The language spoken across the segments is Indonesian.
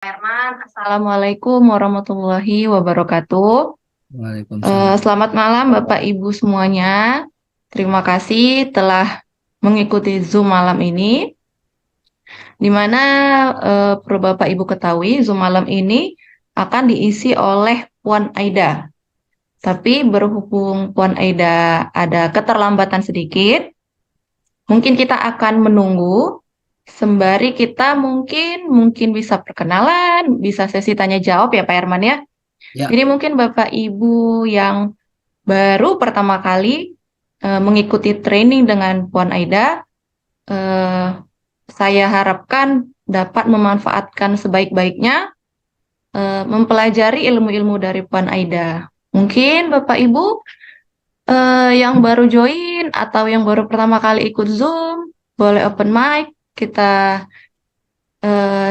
Herman, Assalamualaikum warahmatullahi wabarakatuh. Waalaikumsalam. Selamat malam Bapak Ibu semuanya. Terima kasih telah mengikuti Zoom malam ini, di mana perlu Bapak Ibu ketahui Zoom malam ini akan diisi oleh Puan Aida. Tapi berhubung Puan Aida ada keterlambatan sedikit, mungkin kita akan menunggu sembari kita mungkin bisa perkenalan, bisa sesi tanya jawab ya Pak Herman ya. Ya, Jadi mungkin Bapak Ibu yang baru pertama kali mengikuti training dengan Puan Aida, eh, saya harapkan dapat memanfaatkan sebaik-baiknya mempelajari ilmu-ilmu dari Puan Aida. Mungkin Bapak Ibu yang baru join atau yang baru pertama kali ikut Zoom, boleh open mic, kita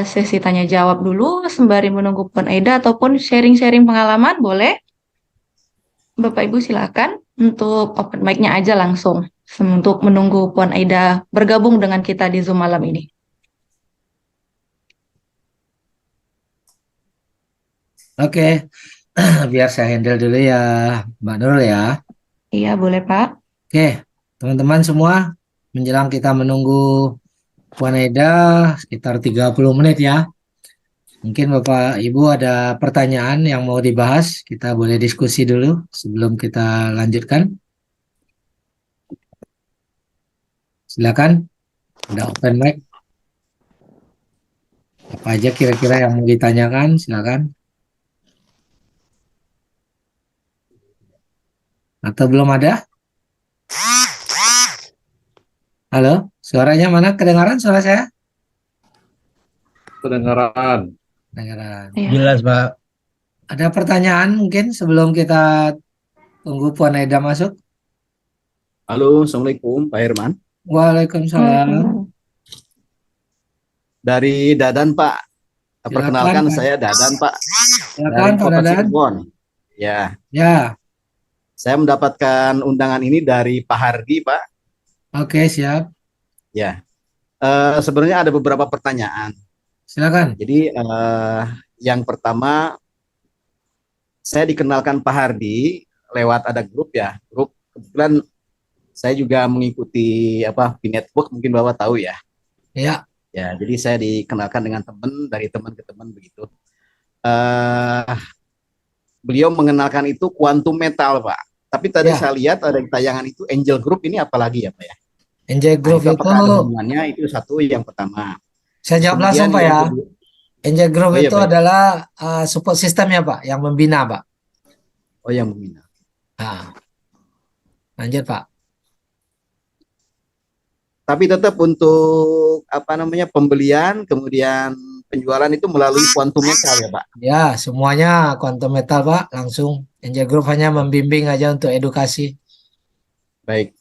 sesi tanya jawab dulu sembari menunggu Puan Aida ataupun sharing-sharing pengalaman boleh. Bapak Ibu silakan untuk open mic-nya aja langsung untuk menunggu Puan Aida bergabung dengan kita di Zoom malam ini. oke. Biar saya handle dulu ya, Mbak Nurul ya. Iya, boleh Pak. Oke, teman-teman semua, menjelang kita menunggu Puan Eda sekitar 30 menit ya. Mungkin Bapak Ibu ada pertanyaan yang mau dibahas, kita boleh diskusi dulu sebelum kita lanjutkan. Silakan, ada open mic. Apa aja kira-kira yang mau ditanyakan, silakan. Atau belum ada? Halo, suaranya mana? Kedengaran suara saya? Kedengaran. Kedengaran. Iya. Jelas, Pak. Ada pertanyaan mungkin sebelum kita tunggu Puan Eda masuk? Halo, Assalamualaikum, Pak Herman. Waalaikumsalam. Waalaikumsalam. Dari Dadan, Pak. Silakan, Perkenalkan, Pak. saya Dadan, Pak. Silakan, Dari Pak Kota Dadan. Cirebon. Ya, Ya, saya mendapatkan undangan ini dari Pak Hardi, Pak. oke, siap. Ya, sebenarnya ada beberapa pertanyaan. Silakan. Jadi, yang pertama, saya dikenalkan Pak Hardi lewat ada grup ya. Grup, kebetulan saya juga mengikuti di network, mungkin Bapak tahu ya. Ya, Ya, jadi saya dikenalkan dengan teman, dari teman ke teman begitu. eh Beliau mengenalkan itu kuantum metal, Pak. Tapi tadi ya. saya lihat ada di tayangan itu Angel Group, ini apa lagi ya, Pak ya? NJ Nah, Group itu itu, apakah ada hubungannya? Itu satu yang pertama. saya jawab langsung Kemudian Pak yang ya. kedua, NJ Group oh iya itu baik. adalah support system ya Pak, yang membina Pak. Oh yang membina. Nah, lanjut Pak. Tapi tetap untuk pembelian kemudian penjualan itu melalui kuantum metal ya, Pak. Ya, semuanya quantum metal Pak, langsung. NJ Group hanya membimbing aja untuk edukasi. Baik.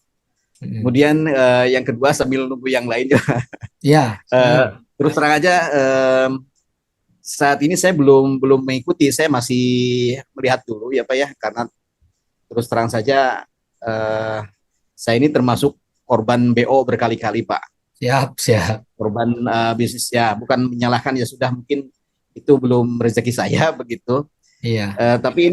Hmm. Kemudian yang kedua sambil nunggu yang lain Ya, eh, silakan. terus terang aja saat ini saya belum belum mengikuti, saya masih melihat dulu ya Pak ya, karena terus terang saja eh, saya ini termasuk korban BO berkali-kali Pak, Siap, siap. korban bisnis ya, bukan menyalahkan, ya sudah mungkin itu belum rezeki saya begitu. Iya, Tapi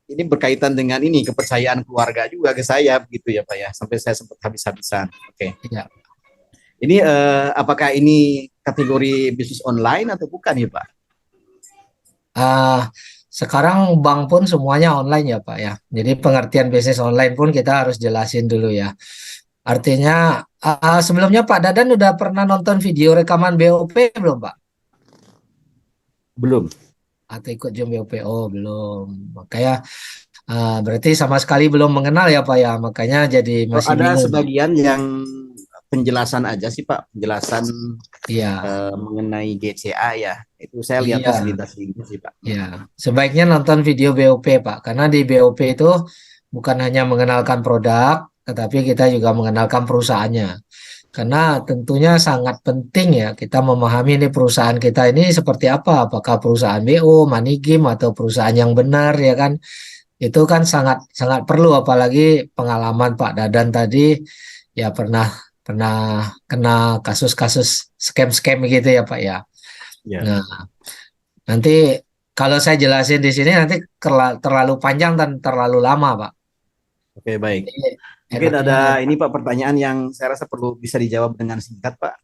ini berkaitan dengan ini kepercayaan keluarga juga ke saya begitu ya Pak ya, sampai saya sempat habis-habisan. Oke. iya. Ini apakah ini kategori bisnis online atau bukan ya Pak? Ah, sekarang bank pun semuanya online ya Pak ya. Jadi pengertian bisnis online pun kita harus jelasin dulu ya. Artinya sebelumnya Pak Dadan udah pernah nonton video rekaman BOP belum Pak? Belum. Atau ikut Zoom BOP? Oh belum. Makanya berarti sama sekali belum mengenal ya Pak ya. Makanya jadi Oh, masih ada bingung. sebagian yang penjelasan aja sih Pak, penjelasan Iya, mengenai GCA ya. Itu saya lihatnya iya. selintas ini sih Pak. Ya, sebaiknya nonton video BOP, Pak, karena di BOP itu bukan hanya mengenalkan produk, tetapi kita juga mengenalkan perusahaannya. Karena tentunya sangat penting ya kita memahami ini perusahaan kita ini seperti apa, apakah perusahaan BO, money game atau perusahaan yang benar ya kan. Itu kan sangat sangat perlu, apalagi pengalaman Pak Dadan tadi ya pernah pernah kena kasus-kasus scam-scam gitu ya Pak ya. Ya, Nah, nanti kalau saya jelasin di sini nanti terlalu panjang dan terlalu lama, Pak. oke baik. Jadi Mungkin enaknya, ada ini Pak pertanyaan yang saya rasa perlu bisa dijawab dengan singkat Pak.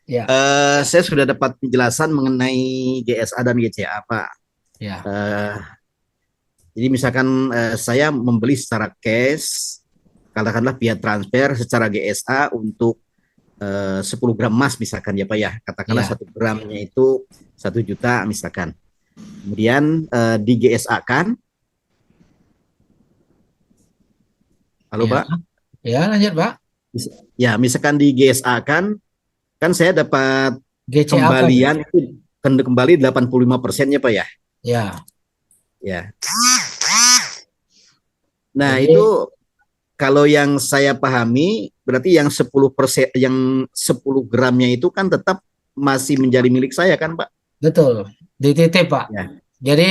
ya, Saya sudah dapat penjelasan mengenai GSA dan GCA Pak. ya, Eh, jadi misalkan saya membeli secara cash, katakanlah via transfer secara GSA untuk 10 gram emas misalkan ya Pak ya. Katakanlah ya, 1 gramnya itu 1 juta misalkan. Kemudian di GSA kan, halo ya, Pak? ya, lanjut, Pak. Ya, misalkan di GSA kan saya dapat GCA kan? kembalian itu kembali 85% ya Pak ya. Ya, Ya. Nah, jadi itu kalau yang saya pahami berarti yang 10%, yang 10 gramnya itu kan tetap masih menjadi milik saya kan, Pak? betul, dititip, Pak. Ya. Jadi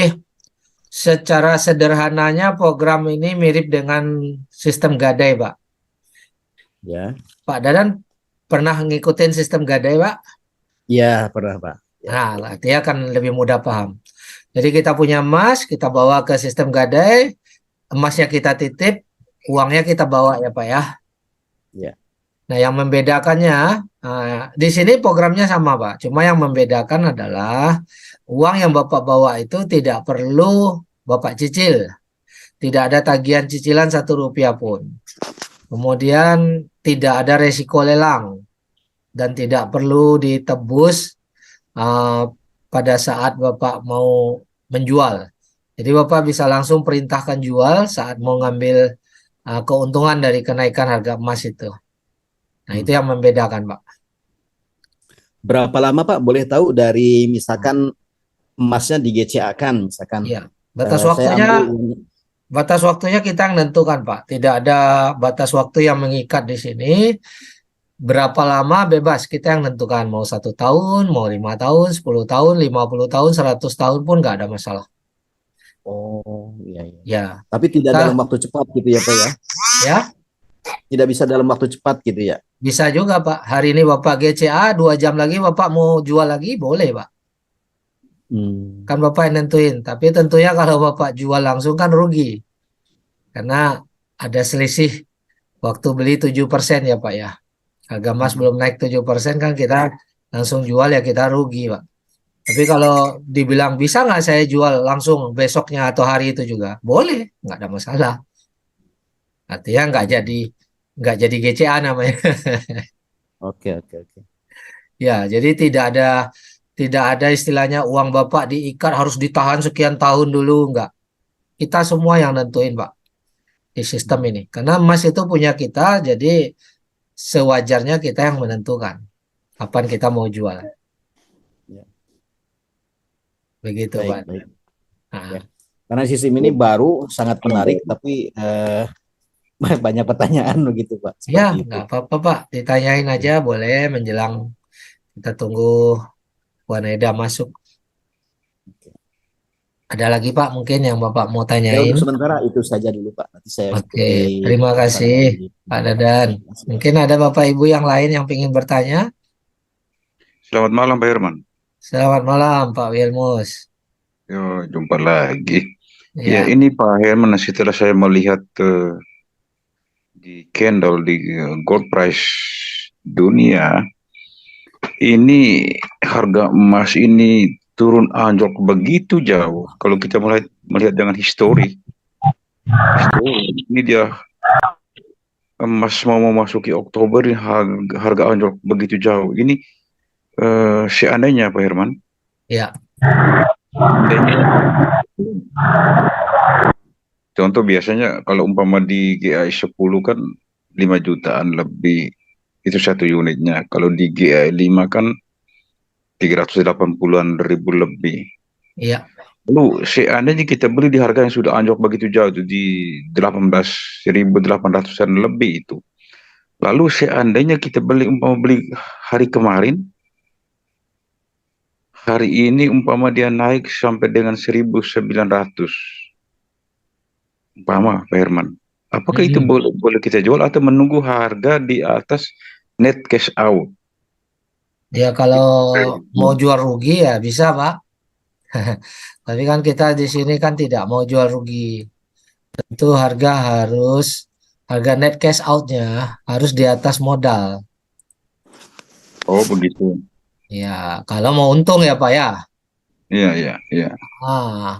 secara sederhananya program ini mirip dengan sistem gadai, Pak. Ya. Pak Dadan pernah ngikutin sistem gadai, Pak? Ya, pernah, Pak. Ya. Nah, artinya akan lebih mudah paham. Jadi kita punya emas, kita bawa ke sistem gadai, emasnya kita titip, uangnya kita bawa ya Pak ya. Ya. Nah, yang membedakannya, di sini programnya sama Pak. Cuma yang membedakan adalah uang yang Bapak bawa itu tidak perlu Bapak cicil. Tidak ada tagihan cicilan 1 rupiah pun. Kemudian tidak ada resiko lelang dan tidak perlu ditebus uh, pada saat Bapak mau menjual. Jadi Bapak bisa langsung perintahkan jual saat mau ngambil keuntungan dari kenaikan harga emas itu. Nah, itu yang membedakan, Pak. Berapa lama, Pak? Boleh tahu dari misalkan emasnya di GCA kan, misalkan Iya, batas saya waktunya ambil kita yang nentukan, Pak. Tidak ada batas waktu yang mengikat di sini. Berapa lama bebas kita yang nentukan. Mau 1 tahun, mau 5 tahun, 10 tahun, 50 tahun, 100 tahun pun nggak ada masalah. Oh, iya, iya. Ya, Tapi tidak dalam kita, waktu cepat gitu ya, Pak ya? ya Tidak bisa dalam waktu cepat gitu ya? bisa juga, Pak. Hari ini Bapak GCA, 2 jam lagi Bapak mau jual lagi, boleh, Pak. Hmm. Kan Bapak yang nentuin. Tapi tentunya kalau Bapak jual langsung kan rugi. Karena ada selisih waktu beli 7% ya, Pak ya. Harga emas belum naik 7% kan kita langsung jual ya kita rugi, Pak. Tapi kalau dibilang bisa nggak saya jual langsung besoknya atau hari itu juga? Boleh, nggak ada masalah. Artinya nggak jadi GCA namanya. Oke, oke, oke. Ya, jadi tidak ada istilahnya uang Bapak diikat harus ditahan sekian tahun dulu, nggak. Kita semua yang nentuin, Pak, di sistem ini. Karena emas itu punya kita, jadi sewajarnya kita yang menentukan kapan kita mau jual. Ya. Begitu, Baik, Pak. baik. Nah, Ya. Karena sistem ini baru, sangat menarik, tapi banyak pertanyaan begitu Pak. ya, Seperti itu. nggak apa-apa, Pak. Ditanyain aja boleh menjelang kita tunggu Puan Eda masuk. Ada lagi, Pak, mungkin yang Bapak mau Ya tanyain? untuk sementara itu saja dulu Pak. Nanti saya Oke, ikuti terima kasih, saran Pak di Dadan. Mungkin ada Bapak Ibu yang lain yang ingin bertanya? Selamat malam Pak Herman. Selamat malam, Pak Wilmus. Yo, jumpa lagi. Ya, Ya, ini Pak Herman setelah saya melihat di candle di gold price dunia, ini harga emas ini turun anjlok begitu jauh. Kalau kita melihat dengan histori ini dia emas mau memasuki Oktober ini harga anjlok begitu jauh. Ini seandainya Pak Herman, ya, contoh biasanya kalau umpama di GAI 10 kan 5 jutaan lebih itu satu unitnya. Kalau di GAI 5 kan 380-an ribu lebih. ya. Lalu seandainya kita beli di harga yang sudah anjlok begitu jauh itu di 18.800-an lebih itu. Lalu seandainya kita umpama beli hari kemarin, hari ini umpama dia naik sampai dengan 1.900. Umpama Pak Herman. Apakah itu Mm-mm. boleh kita jual atau menunggu harga di atas net cash out? Dia kalau mau jual rugi ya bisa, Pak. Tapi kan kita di sini kan tidak mau jual rugi. Tentu harga net cash outnya harus di atas modal. Oh begitu. Ya, kalau mau untung ya Pak ya. Iya, iya, iya.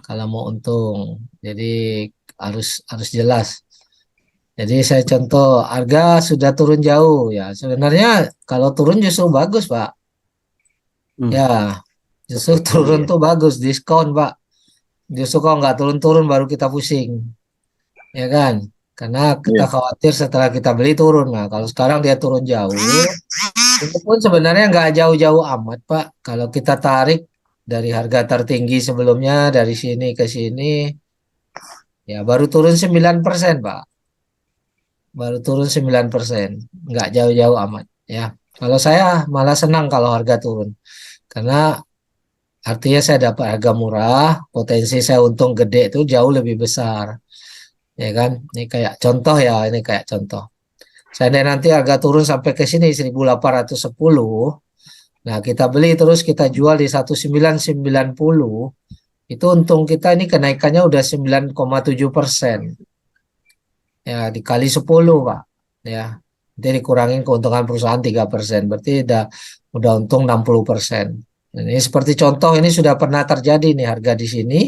Kalau mau untung. Jadi harus jelas. Jadi saya contoh harga sudah turun jauh ya. Sebenarnya kalau turun justru bagus, Pak. Hmm. Ya, justru turun Iya. tuh bagus, diskon, Pak. Justru kalau nggak turun-turun baru kita pusing. Ya kan? Karena kita Iya. khawatir setelah kita beli turun. Nah, kalau sekarang dia turun jauh, itu pun sebenarnya nggak jauh-jauh amat, Pak. Kalau kita tarik dari harga tertinggi sebelumnya, dari sini ke sini, ya baru turun 9%, Pak. Baru turun 9%. Nggak jauh-jauh amat, ya. Kalau saya malah senang kalau harga turun. Karena artinya saya dapat harga murah, potensi saya untung gede itu jauh lebih besar. Ya kan? Ini kayak contoh ya, ini kayak contoh. Seandainya nanti harga turun sampai ke sini 1810, nah kita beli terus kita jual di 1990, itu untung kita ini kenaikannya udah 9,7%. Ya, dikali 10, Pak. Ya. Nanti dikurangin keuntungan perusahaan 3%, berarti udah untung 60%. Dan ini seperti contoh ini sudah pernah terjadi nih harga di sini,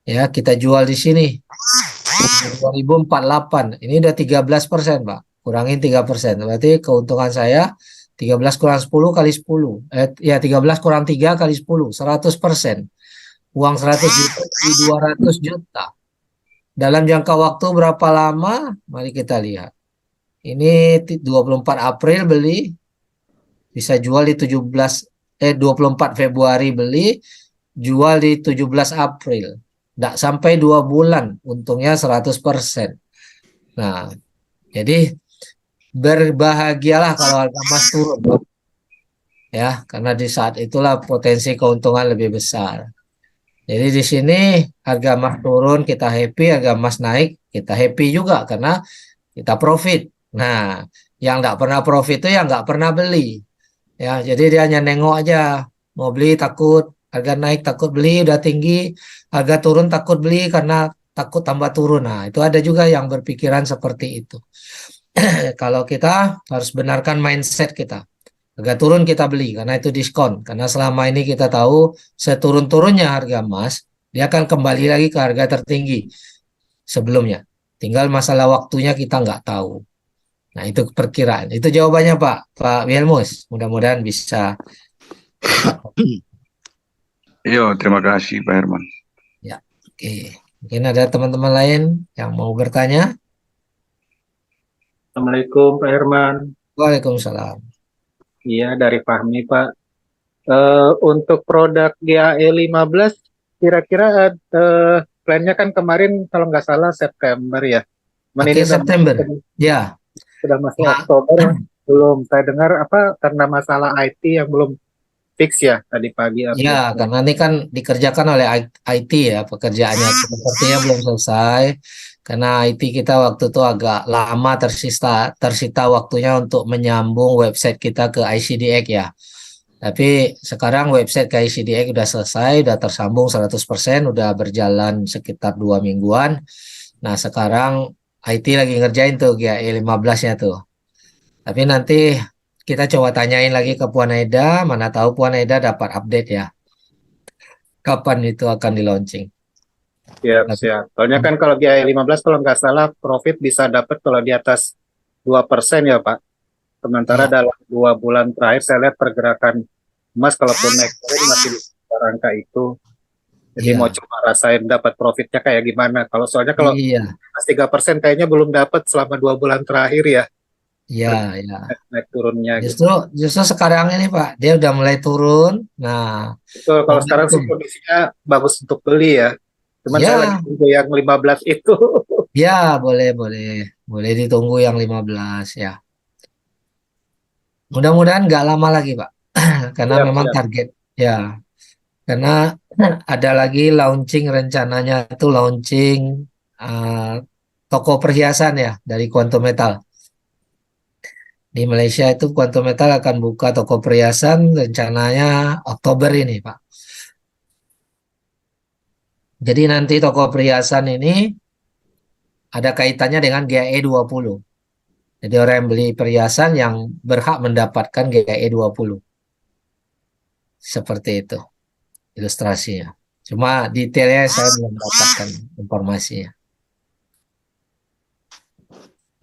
ya kita jual di sini 2048. Ini udah 13%, Pak. Kurangin 3%. Berarti keuntungan saya 13 kurang 10 kali 10. Ya 13 kurang 3 kali 10. 100%. Uang 100 juta di 200 juta. Dalam jangka waktu berapa lama? Mari kita lihat. Ini 24 April beli, bisa jual di 24 Februari beli, jual di 17 April. Tidak sampai 2 bulan, untungnya 100%. Nah, jadi berbahagialah kalau harga emas turun, Pak. Ya, karena di saat itulah potensi keuntungan lebih besar. Jadi di sini harga emas turun kita happy, harga emas naik kita happy juga karena kita profit. Nah, yang nggak pernah profit itu yang nggak pernah beli. Ya, jadi dia hanya nengok aja, mau beli takut, harga naik takut beli udah tinggi, harga turun takut beli karena takut tambah turun. Nah, itu ada juga yang berpikiran seperti itu. Kalau kita harus benarkan mindset kita. Harga turun kita beli karena itu diskon. Karena selama ini kita tahu seturun-turunnya harga emas, dia akan kembali lagi ke harga tertinggi sebelumnya. Tinggal masalah waktunya kita nggak tahu. Nah, itu perkiraan. Itu jawabannya Pak Wilmus. Mudah-mudahan bisa. Iya, terima kasih Pak Herman. Ya, oke. Mungkin ada teman-teman lain yang mau bertanya. Assalamualaikum Pak Herman. Waalaikumsalam. Iya dari Fahmi Pak. Untuk produk GAE 15 kira-kira plannya kan kemarin kalau nggak salah September ya. Cuman ini Akhir September. Ya. sudah masuk Nah, Oktober belum. Saya dengar apa karena masalah IT yang belum fix ya tadi pagi ya, update. karena ini kan dikerjakan oleh IT ya, pekerjaannya sepertinya belum selesai. Karena IT kita waktu itu agak lama tersita waktunya untuk menyambung website kita ke ICDX ya. Tapi sekarang website ke ICDX udah selesai, udah tersambung 100%, udah berjalan sekitar 2 mingguan. Nah, sekarang IT lagi ngerjain tuh GAE 15-nya tuh. Tapi nanti kita coba tanyain lagi ke Puan Eda, mana tahu Puan Eda dapat update ya. Kapan itu akan di launching? Siap, siap. Soalnya kan kalau GAE 15 kalau nggak salah profit bisa dapat kalau di atas 2% ya Pak. Sementara Ya, dalam 2 bulan terakhir saya lihat pergerakan emas kalaupun naik turun masih di sekitar angka itu. Jadi mau iya, coba rasain dapat profitnya kayak gimana. Kalau soalnya kalau iya, 3% kayaknya belum dapat selama 2 bulan terakhir ya iya, iya. naik turunnya gitu. Justru, justru sekarang ini Pak, dia udah mulai turun. Nah, Betul, kalau sekarang sih momentum. kondisinya bagus untuk beli ya. Cuman saya lagi Ya, tunggu yang 15 itu. ya boleh, boleh, boleh ditunggu yang 15 ya. Mudah-mudahan nggak lama lagi Pak, karena Siap, memang siap. target ya. Karena ada lagi launching rencananya itu launching uh, toko perhiasan ya dari Quantum Metal. Di Malaysia itu Quantum Metal akan buka toko perhiasan rencananya Oktober ini, Pak. Jadi nanti toko perhiasan ini ada kaitannya dengan GAE 20. Jadi orang yang beli perhiasan yang berhak mendapatkan GAE 20. Seperti itu ilustrasinya. Cuma detailnya saya belum dapatkan informasinya.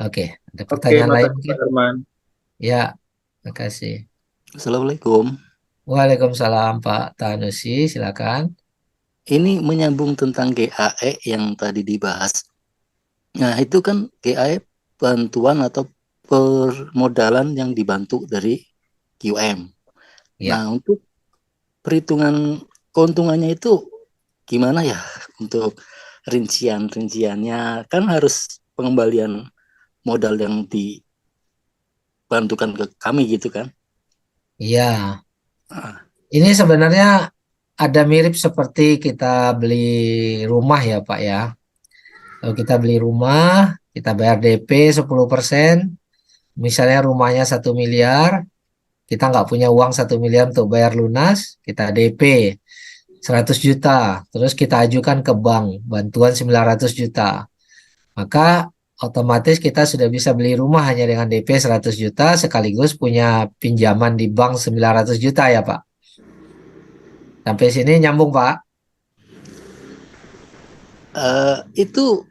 Oke, ada Oke, pertanyaan lain makasih mungkin? Pak Herman. Ya, terima kasih. Assalamualaikum. Waalaikumsalam Pak Tanusi, silakan. Ini menyambung tentang GAE yang tadi dibahas. Nah, itu kan GAE bantuan atau permodalan yang dibantu dari QM. Ya, Nah, untuk perhitungan keuntungannya itu gimana ya untuk rinciannya? Kan harus pengembalian modal yang dibantukan ke kami gitu kan. iya. Ah, Ini sebenarnya ada mirip seperti kita beli rumah ya Pak ya. Kalau kita beli rumah, kita bayar DP 10%, misalnya rumahnya 1 miliar, kita nggak punya uang 1 miliar untuk bayar lunas, kita DP 100 juta, terus kita ajukan ke bank, bantuan 900 juta. Maka otomatis kita sudah bisa beli rumah hanya dengan DP 100 juta, sekaligus punya pinjaman di bank 900 juta ya Pak. Sampai sini nyambung Pak? itu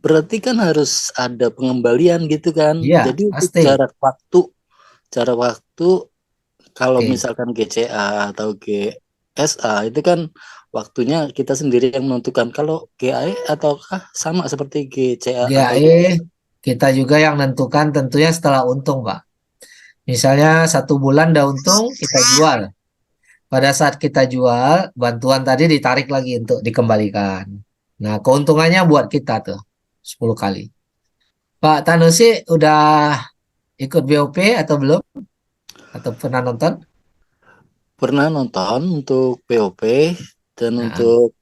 berarti kan harus ada pengembalian gitu kan. Iya, Jadi untuk pasti. jarak waktu kalau Oke. misalkan GCA atau GSA itu kan waktunya kita sendiri yang menentukan. Kalau GAE ataukah sama seperti GCA atau GAE kita juga yang menentukan tentunya setelah untung Pak. Misalnya 1 bulan udah untung, kita jual. Pada saat kita jual, bantuan tadi ditarik lagi untuk dikembalikan. Nah, keuntungannya buat kita tuh 10 kali. Pak Tanusi udah ikut BOP atau belum? Atau pernah nonton? pernah nonton untuk POP dan Nah, untuk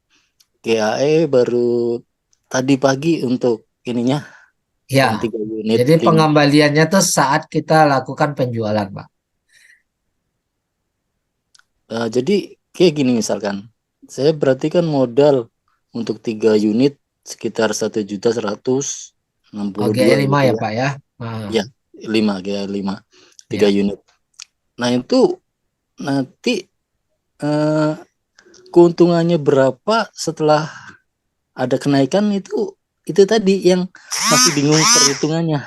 GAE baru tadi pagi untuk ininya ya, yang 3 unit jadi 5. pengembaliannya tuh saat kita lakukan penjualan, Pak. Jadi kayak gini misalkan, saya berarti kan modal untuk 3 unit sekitar 1.162.000 GE 5 gitu ya, ya. Pak ya. Nah, Ya, 5 GA 5 3 ya. unit. Nah, itu nanti eh, keuntungannya berapa setelah ada kenaikan itu tadi yang masih bingung perhitungannya.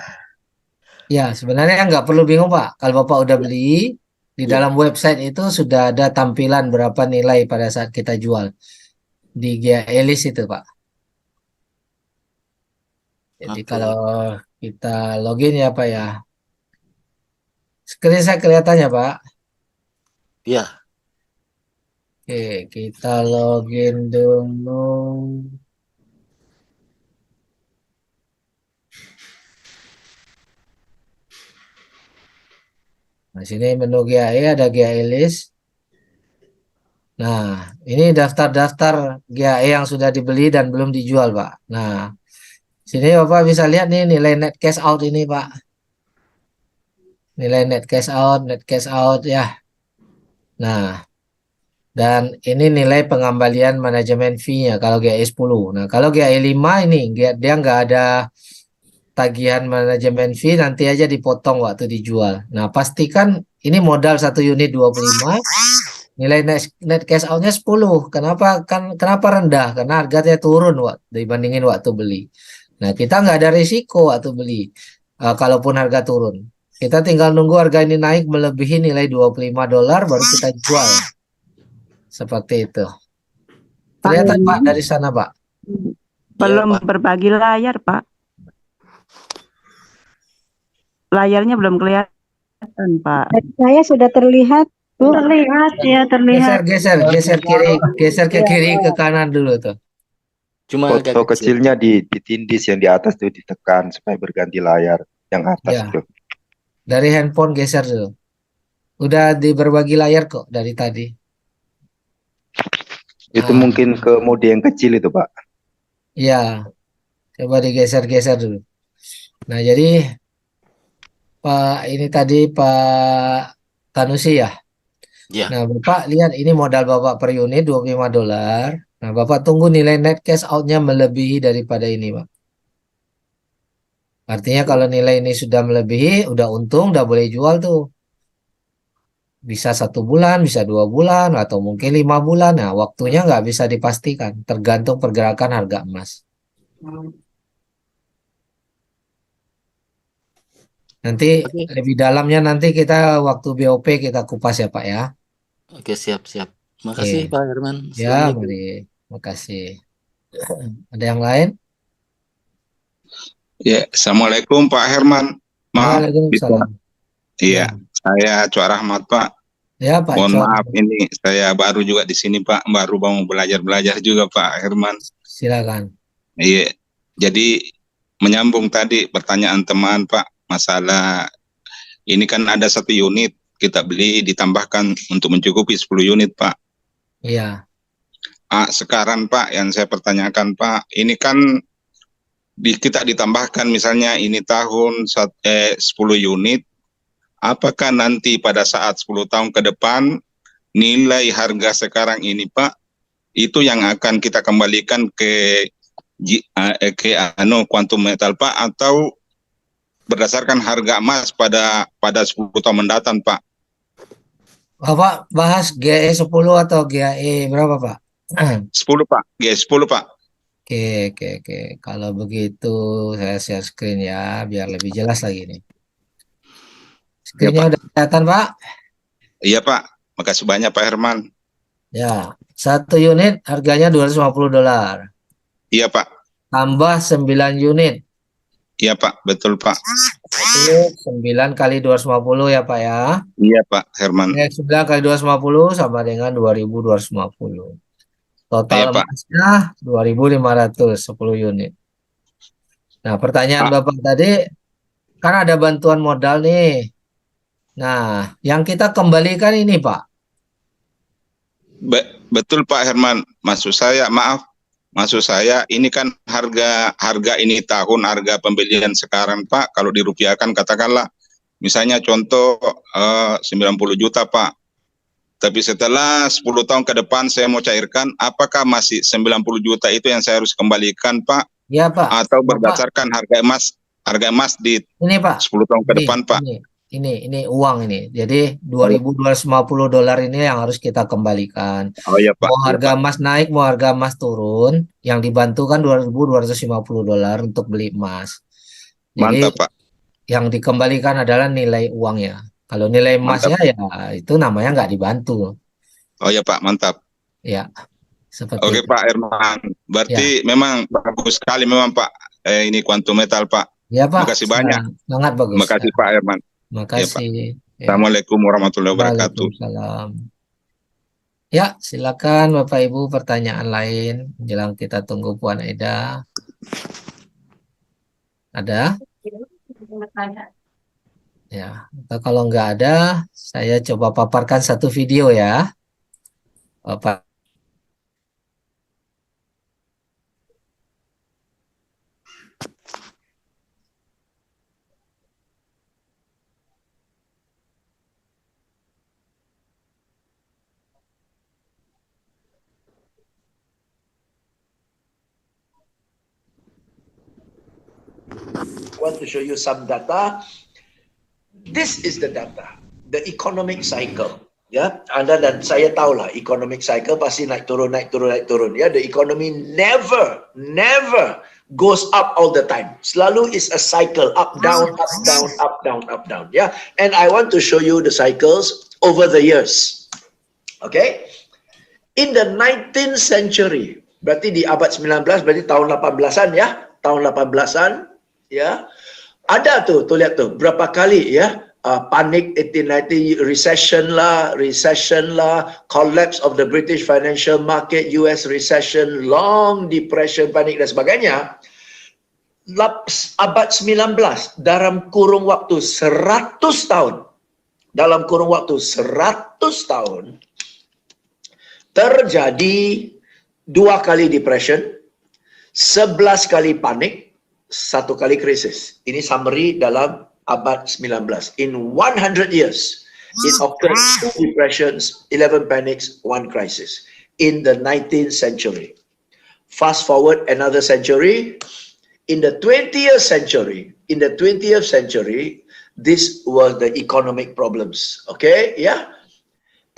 Ya, sebenarnya nggak perlu bingung, Pak. Kalau Bapak udah beli, di Ya, dalam website itu sudah ada tampilan berapa nilai pada saat kita jual. Di GE list itu, Pak. Jadi kalau oke. kita login ya, Pak ya. Screen saya kelihatan ya, Pak. Ya, Oke, kita login dulu. Nah, sini menu GAE ada GAE list. Nah, ini daftar-daftar GAE yang sudah dibeli dan belum dijual, Pak. Nah, sini Bapak bisa lihat nih nilai net cash out ini, Pak. Nilai net cash out ya. Nah, dan ini nilai pengembalian manajemen fee-nya kalau GAE 10. Nah, kalau GAE 5 ini dia nggak ada tagihan manajemen fee, nanti aja dipotong waktu dijual. Nah, pastikan ini modal 1 unit 25, nilai net cash out-nya 10. Kenapa rendah? Karena harganya turun dibandingin waktu beli. Nah, kita nggak ada risiko waktu beli. Kalaupun harga turun. Kita tinggal nunggu harga ini naik melebihi nilai $25 baru kita jual. Seperti itu. Kelihatan Pak dari sana, Pak? Belum ya, Pak. berbagi layar, Pak. Layarnya belum kelihatan, Pak. Saya sudah terlihat, Bu. Terlihat, ya terlihat. Geser ke kiri ke kanan dulu tuh. Cuma agak Foto kecil. kecilnya ditindis, yang di atas tuh ditekan supaya berganti layar yang atas Ya. tuh. Dari handphone geser dulu. Udah berbagi layar kok dari tadi. Itu Nah, mungkin ke mode yang kecil itu, Pak. ya, coba digeser-geser dulu. Nah, jadi Pak ini tadi Pak Tanusi ya. Ya, Nah, Bapak lihat ini modal Bapak per unit $25. Nah, Bapak tunggu nilai net cash out-nya melebihi daripada ini, Pak. Artinya kalau nilai ini sudah melebihi, udah untung, udah boleh jual tuh. Bisa 1 bulan, bisa 2 bulan, atau mungkin 5 bulan. Nah, waktunya nggak bisa dipastikan, tergantung pergerakan harga emas. Nanti oke, lebih dalamnya nanti kita waktu BOP kita kupas ya Pak ya. oke, siap. Makasih Oke, Pak Herman. ya Assalamualaikum. mari. Makasih. Ada yang lain? Ya, Assalamualaikum Pak Herman. Maaf, bisa. Waalaikumsalam. Ya, Iya, saya Cuar Rahmat Pak. ya Pak Mohon Cor. maaf ini saya baru juga di sini Pak, baru mau belajar juga Pak Herman. Silakan. Iya, jadi menyambung tadi pertanyaan teman Pak, masalah ini kan ada 1 unit kita beli ditambahkan untuk mencukupi 10 unit Pak. Iya, Sekarang Pak yang saya pertanyakan Pak, ini kan kita ditambahkan misalnya ini tahun 10 unit, apakah nanti pada saat 10 tahun ke depan nilai harga sekarang ini Pak itu yang akan kita kembalikan ke kuantum metal Pak, atau berdasarkan harga emas pada 10 tahun mendatang Pak? Bapak bahas GE 10 atau GAE berapa Pak? 10 Pak, G10 Pak. Oke. Kalau begitu saya share screen ya, biar lebih jelas lagi nih. Ya Screennya Pak. udah kelihatan Pak? Iya Pak, makasih banyak Pak Herman. Ya, 1 unit harganya $250. Iya Pak, Tambah 9 unit. iya Pak, betul Pak. Itu 9 kali 250 ya Pak ya. Iya Pak Herman. 9 kali 250 sama dengan 2.250. Total Iya Pak. emasnya 2.500, 10 unit. Nah, pertanyaan Ah, Bapak tadi, kan ada bantuan modal nih. Nah, yang kita kembalikan ini Pak. betul Pak Herman. Maksud saya ini kan harga ini tahun harga pembelian sekarang Pak, kalau dirupiahkan katakanlah misalnya contoh 90 juta Pak. Tapi setelah 10 tahun ke depan saya mau cairkan, apakah masih 90 juta itu yang saya harus kembalikan Pak? Ya Pak. Atau Bapak, berdasarkan harga emas di ini Pak. 10 tahun ke depan Pak? Ini uang ini. Jadi $2.250 ini yang harus kita kembalikan. Oh ya Pak. Mau Ya, harga Pak. emas naik, mau harga emas turun, yang dibantu kan $2.250 untuk beli emas. Jadi Mantap Pak. yang dikembalikan adalah nilai uangnya. Kalau nilai emasnya ya itu namanya nggak dibantu. Oh ya Pak, mantap. Ya, seperti Oke itu. Pak Herman. Berarti memang bagus sekali memang Pak. Ini kuantum metal Pak. Ya Pak, Makasih banyak. sangat bagus. Makasih Pak Herman. Makasih. Ya. Assalamualaikum warahmatullahi wabarakatuh. Waalaikumsalam. Ya, silakan Bapak Ibu pertanyaan lain menjelang kita tunggu Puan Eda. Ada? Ya, atau kalau nggak ada, saya coba paparkan satu video ya. Bapak. Want to show you some data. This is the data, the economic cycle. Ya, Anda dan saya tahulah economic cycle pasti naik turun. Ya, the economy never goes up all the time. Selalu is a cycle, up down. Ya, and I want to show you the cycles over the years. Okay, in the 19th century, berarti di abad 19, berarti tahun 18-an ya, tahun 18-an. Ya, ada tuh lihat tuh berapa kali ya, panik 1890, recession lah, collapse of the British financial market, US recession, long depression, panik dan sebagainya. Abad 19 dalam kurung waktu 100 tahun, terjadi 2 kali depression, 11 kali panik, 1 kali krisis. Ini summary dalam abad 19. In 100 years, it occurred 2 depressions, 11 panics, 1 crisis in the 19th century. Fast forward another century, in the 20th century, this was the economic problems. Okay, yeah.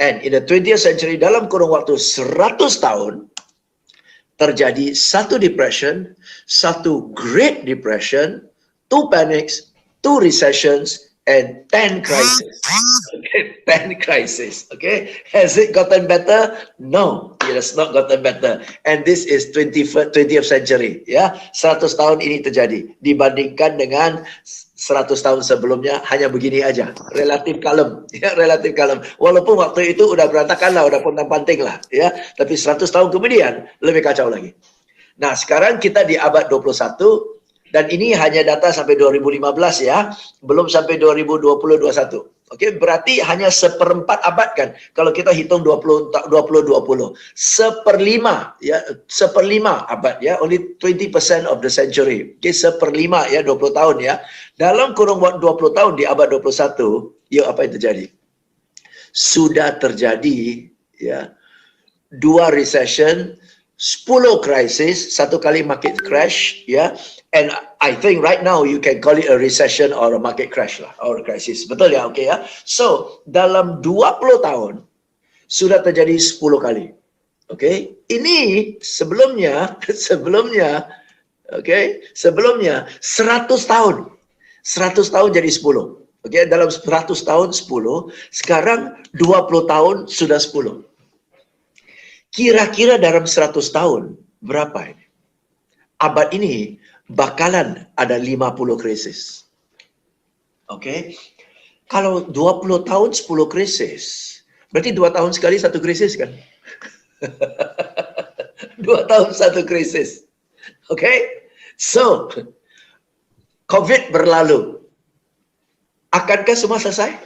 And in the 20th century, dalam kurun waktu 100 tahun, terjadi 1 depression, 1 Great Depression, 2 panics, 2 recessions, and 10 crises. Okay, 10 crises. Okay, has it gotten better? No, it has not gotten better. And this is 20th century. Ya, 100 tahun ini terjadi. Dibandingkan dengan 100 tahun sebelumnya hanya begini aja, relatif kalem, ya, relatif kalem. Walaupun waktu itu udah berantakan lah, udah pontang-panting lah, ya. Tapi 100 tahun kemudian lebih kacau lagi. Nah, sekarang kita di abad 21 dan ini hanya data sampai 2015 ya, belum sampai 2020-21. Oke, berarti hanya 1/4 abad kan. Kalau kita hitung 20 1/5 ya, 1/5 abad ya, only 20% of the century. Oke, 1/5 ya, 20 tahun ya. Dalam kurun waktu 20 tahun di abad 21, ya apa yang terjadi? Sudah terjadi ya 2 recession, 10 krisis, 1 kali market crash ya. And I think right now you can call it a recession or a market crash lah, or a crisis. Betul ya, oke ya. So, dalam 20 tahun sudah terjadi 10 kali. Oke. Ini sebelumnya oke, sebelumnya 100 tahun. 100 tahun jadi 10. Oke, dalam 100 tahun 10, sekarang 20 tahun sudah 10. Kira-kira dalam 100 tahun berapa ini? Abad ini bakalan ada 50 krisis. Oke. Kalau 20 tahun 10 krisis, berarti 2 tahun sekali 1 krisis kan? 2 tahun 1 krisis. Oke. So, COVID berlalu. Akankah semua selesai?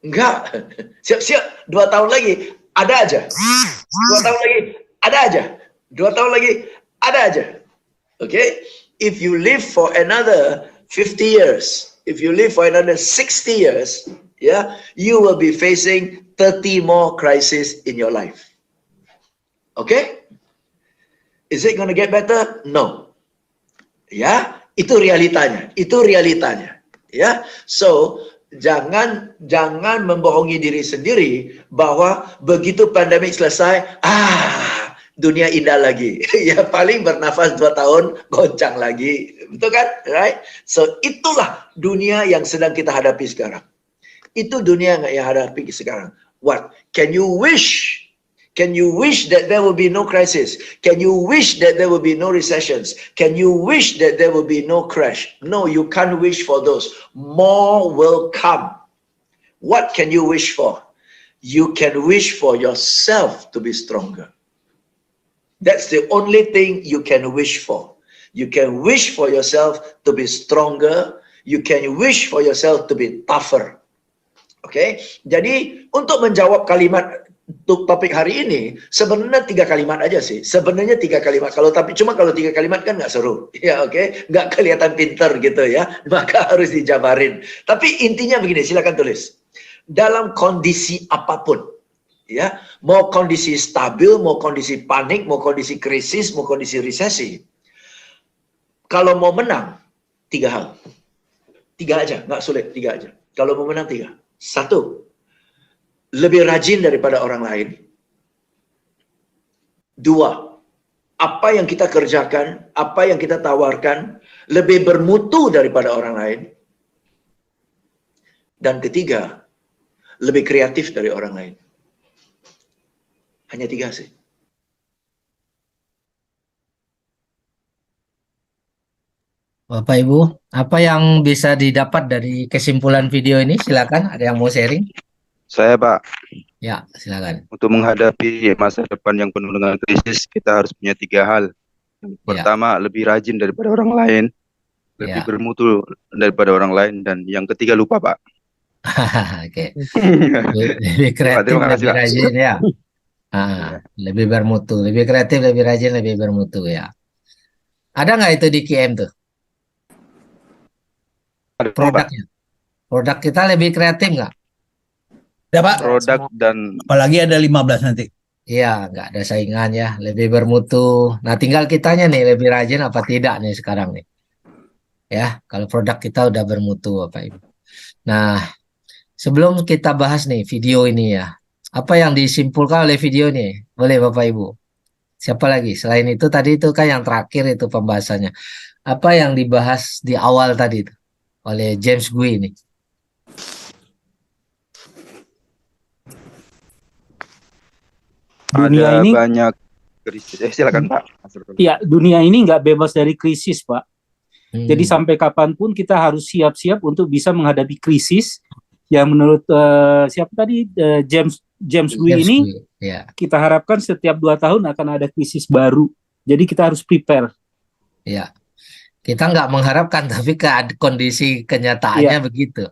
Enggak. Siap-siap 2 tahun lagi ada aja. 2 tahun lagi ada aja. 2 tahun lagi ada aja. Okay, if you live for another 50 years, if you live for another 60 years, yeah, you will be facing 30 more crises in your life. Okay? Is it going to get better? No. Ya, itu realitanya. Itu realitanya. Ya, so jangan membohongi diri sendiri bahwa begitu pandemik selesai, dunia indah lagi. Ya, paling bernafas 2 tahun, goncang lagi. Betul kan? Right? So, itulah dunia yang sedang kita hadapi sekarang. Itu dunia yang hadapi sekarang. What? Can you wish? Can you wish that there will be no crisis? Can you wish that there will be no recessions? Can you wish that there will be no crash? No, you can't wish for those. More will come. What can you wish for? You can wish for yourself to be stronger. That's the only thing you can wish for. You can wish for yourself to be stronger. You can wish for yourself to be tougher. Oke, jadi untuk menjawab kalimat untuk topik hari ini, sebenarnya 3 kalimat aja sih. Sebenarnya 3 kalimat. Kalau 3 kalimat kan nggak seru. Ya, oke, nggak kelihatan pinter gitu ya. Maka harus dijabarin. Tapi intinya begini, silakan tulis. Dalam kondisi apapun, ya, mau kondisi stabil, mau kondisi panik, mau kondisi krisis, mau kondisi resesi, kalau mau menang 3 hal, 3 aja, nggak sulit, 3 aja. Kalau mau menang 3, 1, lebih rajin daripada orang lain. 2, apa yang kita kerjakan, apa yang kita tawarkan lebih bermutu daripada orang lain. Dan ketiga, lebih kreatif dari orang lain. Hanya 3 sih. Bapak Ibu, apa yang bisa didapat dari kesimpulan video ini? Silakan, ada yang mau sharing? Saya, Pak, Ya, silakan. untuk menghadapi masa depan yang penuh dengan krisis, kita harus punya 3 hal. Yang pertama, lebih rajin daripada orang lain, lebih Ya. bermutu daripada orang lain, dan yang ketiga lupa, Pak. Oke. Lebih kreatif, Terima kasih, lebih Pak. rajin ya. Lebih bermutu, lebih kreatif, lebih rajin, lebih bermutu ya. Ada nggak itu di KM tuh? Ada Pak. produknya. Produk kita lebih kreatif nggak? Ya Pak, Produk dan apalagi ada 15 nanti. Iya, nggak ada saingan ya, lebih bermutu. Nah, tinggal kitanya nih lebih rajin apa tidak nih sekarang nih. Ya, kalau produk kita udah bermutu Bapak Ibu. Nah, sebelum kita bahas nih video ini ya, apa yang disimpulkan oleh video nih? Boleh Bapak Ibu. Siapa lagi? Selain itu tadi itu kan yang terakhir itu pembahasannya. Apa yang dibahas di awal tadi itu oleh James Gui ini? Dunia ada ini, banyak krisis. Silakan Pak. ya dunia ini nggak bebas dari krisis, Pak. Jadi Hmm, sampai kapanpun kita harus siap-siap untuk bisa menghadapi krisis yang menurut siapa tadi James Gui James ini Gui. Ya, kita harapkan setiap 2 tahun akan ada krisis baru. Jadi kita harus prepare. ya. Kita nggak mengharapkan, tapi kondisi kenyataannya Iya, begitu.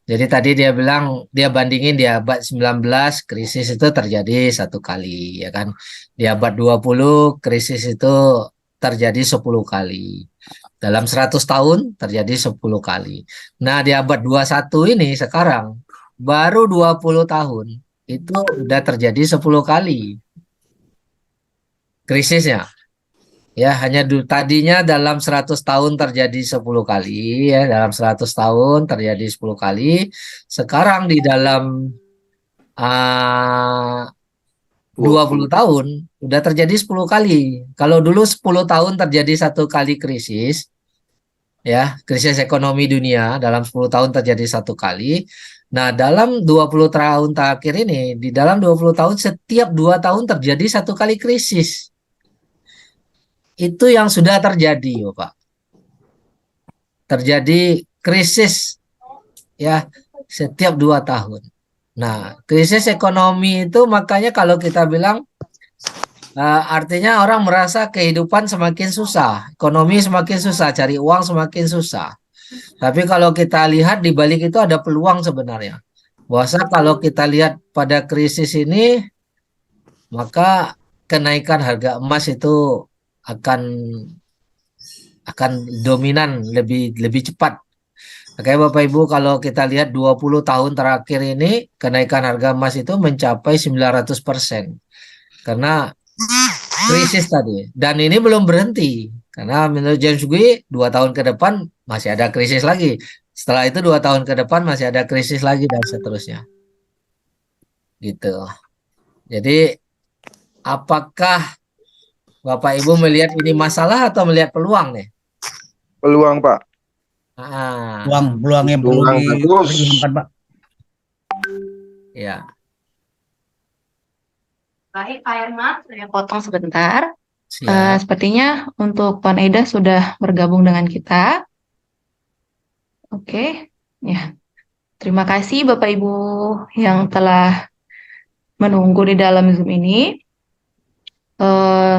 Jadi tadi dia bilang, dia bandingin di abad 19, krisis itu terjadi 1 kali, ya kan. Di abad 20, krisis itu terjadi 10 kali. Dalam 100 tahun, terjadi 10 kali. Nah, di abad 21 ini sekarang, baru 20 tahun, itu udah terjadi 10 kali krisisnya. Ya, hanya tadinya dalam 100 tahun terjadi 10 kali, ya, dalam 100 tahun terjadi 10 kali. Sekarang di dalam ah, 20 tahun udah terjadi 10 kali. Kalau dulu 10 tahun terjadi 1 kali krisis, ya, krisis ekonomi dunia dalam 10 tahun terjadi 1 kali. Nah, dalam 20 tahun terakhir ini, di dalam 20 tahun setiap 2 tahun terjadi 1 kali krisis. Itu yang sudah terjadi, Bapak. Terjadi krisis ya setiap 2 tahun. Nah, krisis ekonomi itu makanya kalau kita bilang artinya orang merasa kehidupan semakin susah, ekonomi semakin susah, cari uang semakin susah. Tapi kalau kita lihat di balik itu ada peluang sebenarnya. Bahwa kalau kita lihat pada krisis ini, maka kenaikan harga emas itu akan akan dominan lebih lebih cepat. Makanya Bapak Ibu kalau kita lihat 20 tahun terakhir ini kenaikan harga emas itu mencapai 900% karena krisis tadi. Dan ini belum berhenti karena menurut James Gui 2 tahun ke depan masih ada krisis lagi. Setelah itu 2 tahun ke depan masih ada krisis lagi dan seterusnya. Gitu. Jadi apakah Bapak Ibu melihat ini masalah atau melihat peluang nih? Peluang Pak. Ah, Peluang yang perlu Peluang bagus. diperjuangkan Pak. ya. Baik, Pak Herman, saya potong sebentar. Siap. Sepertinya untuk Puan Aida sudah bergabung dengan kita. Oke, ya. Terima kasih Bapak Ibu yang telah menunggu di dalam Zoom ini. Eh,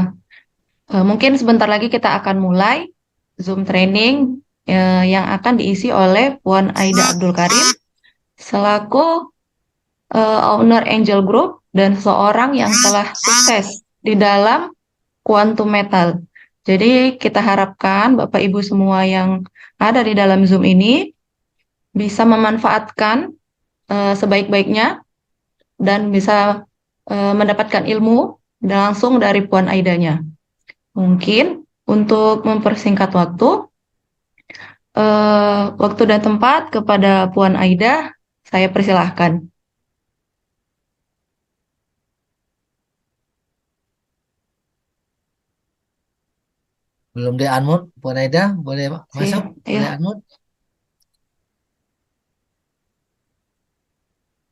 mungkin sebentar lagi kita akan mulai Zoom training yang akan diisi oleh Puan Aida Abdul Karim selaku owner Angel Group dan seorang yang telah sukses di dalam quantum metal. Jadi kita harapkan Bapak Ibu semua yang ada di dalam Zoom ini bisa memanfaatkan sebaik-baiknya dan bisa mendapatkan ilmu langsung dari Puan Aidanya. Mungkin untuk mempersingkat waktu dan tempat kepada Puan Aida, saya persilahkan. Belum di unmute, Puan Aida, boleh masuk? Boleh Ya, unmute?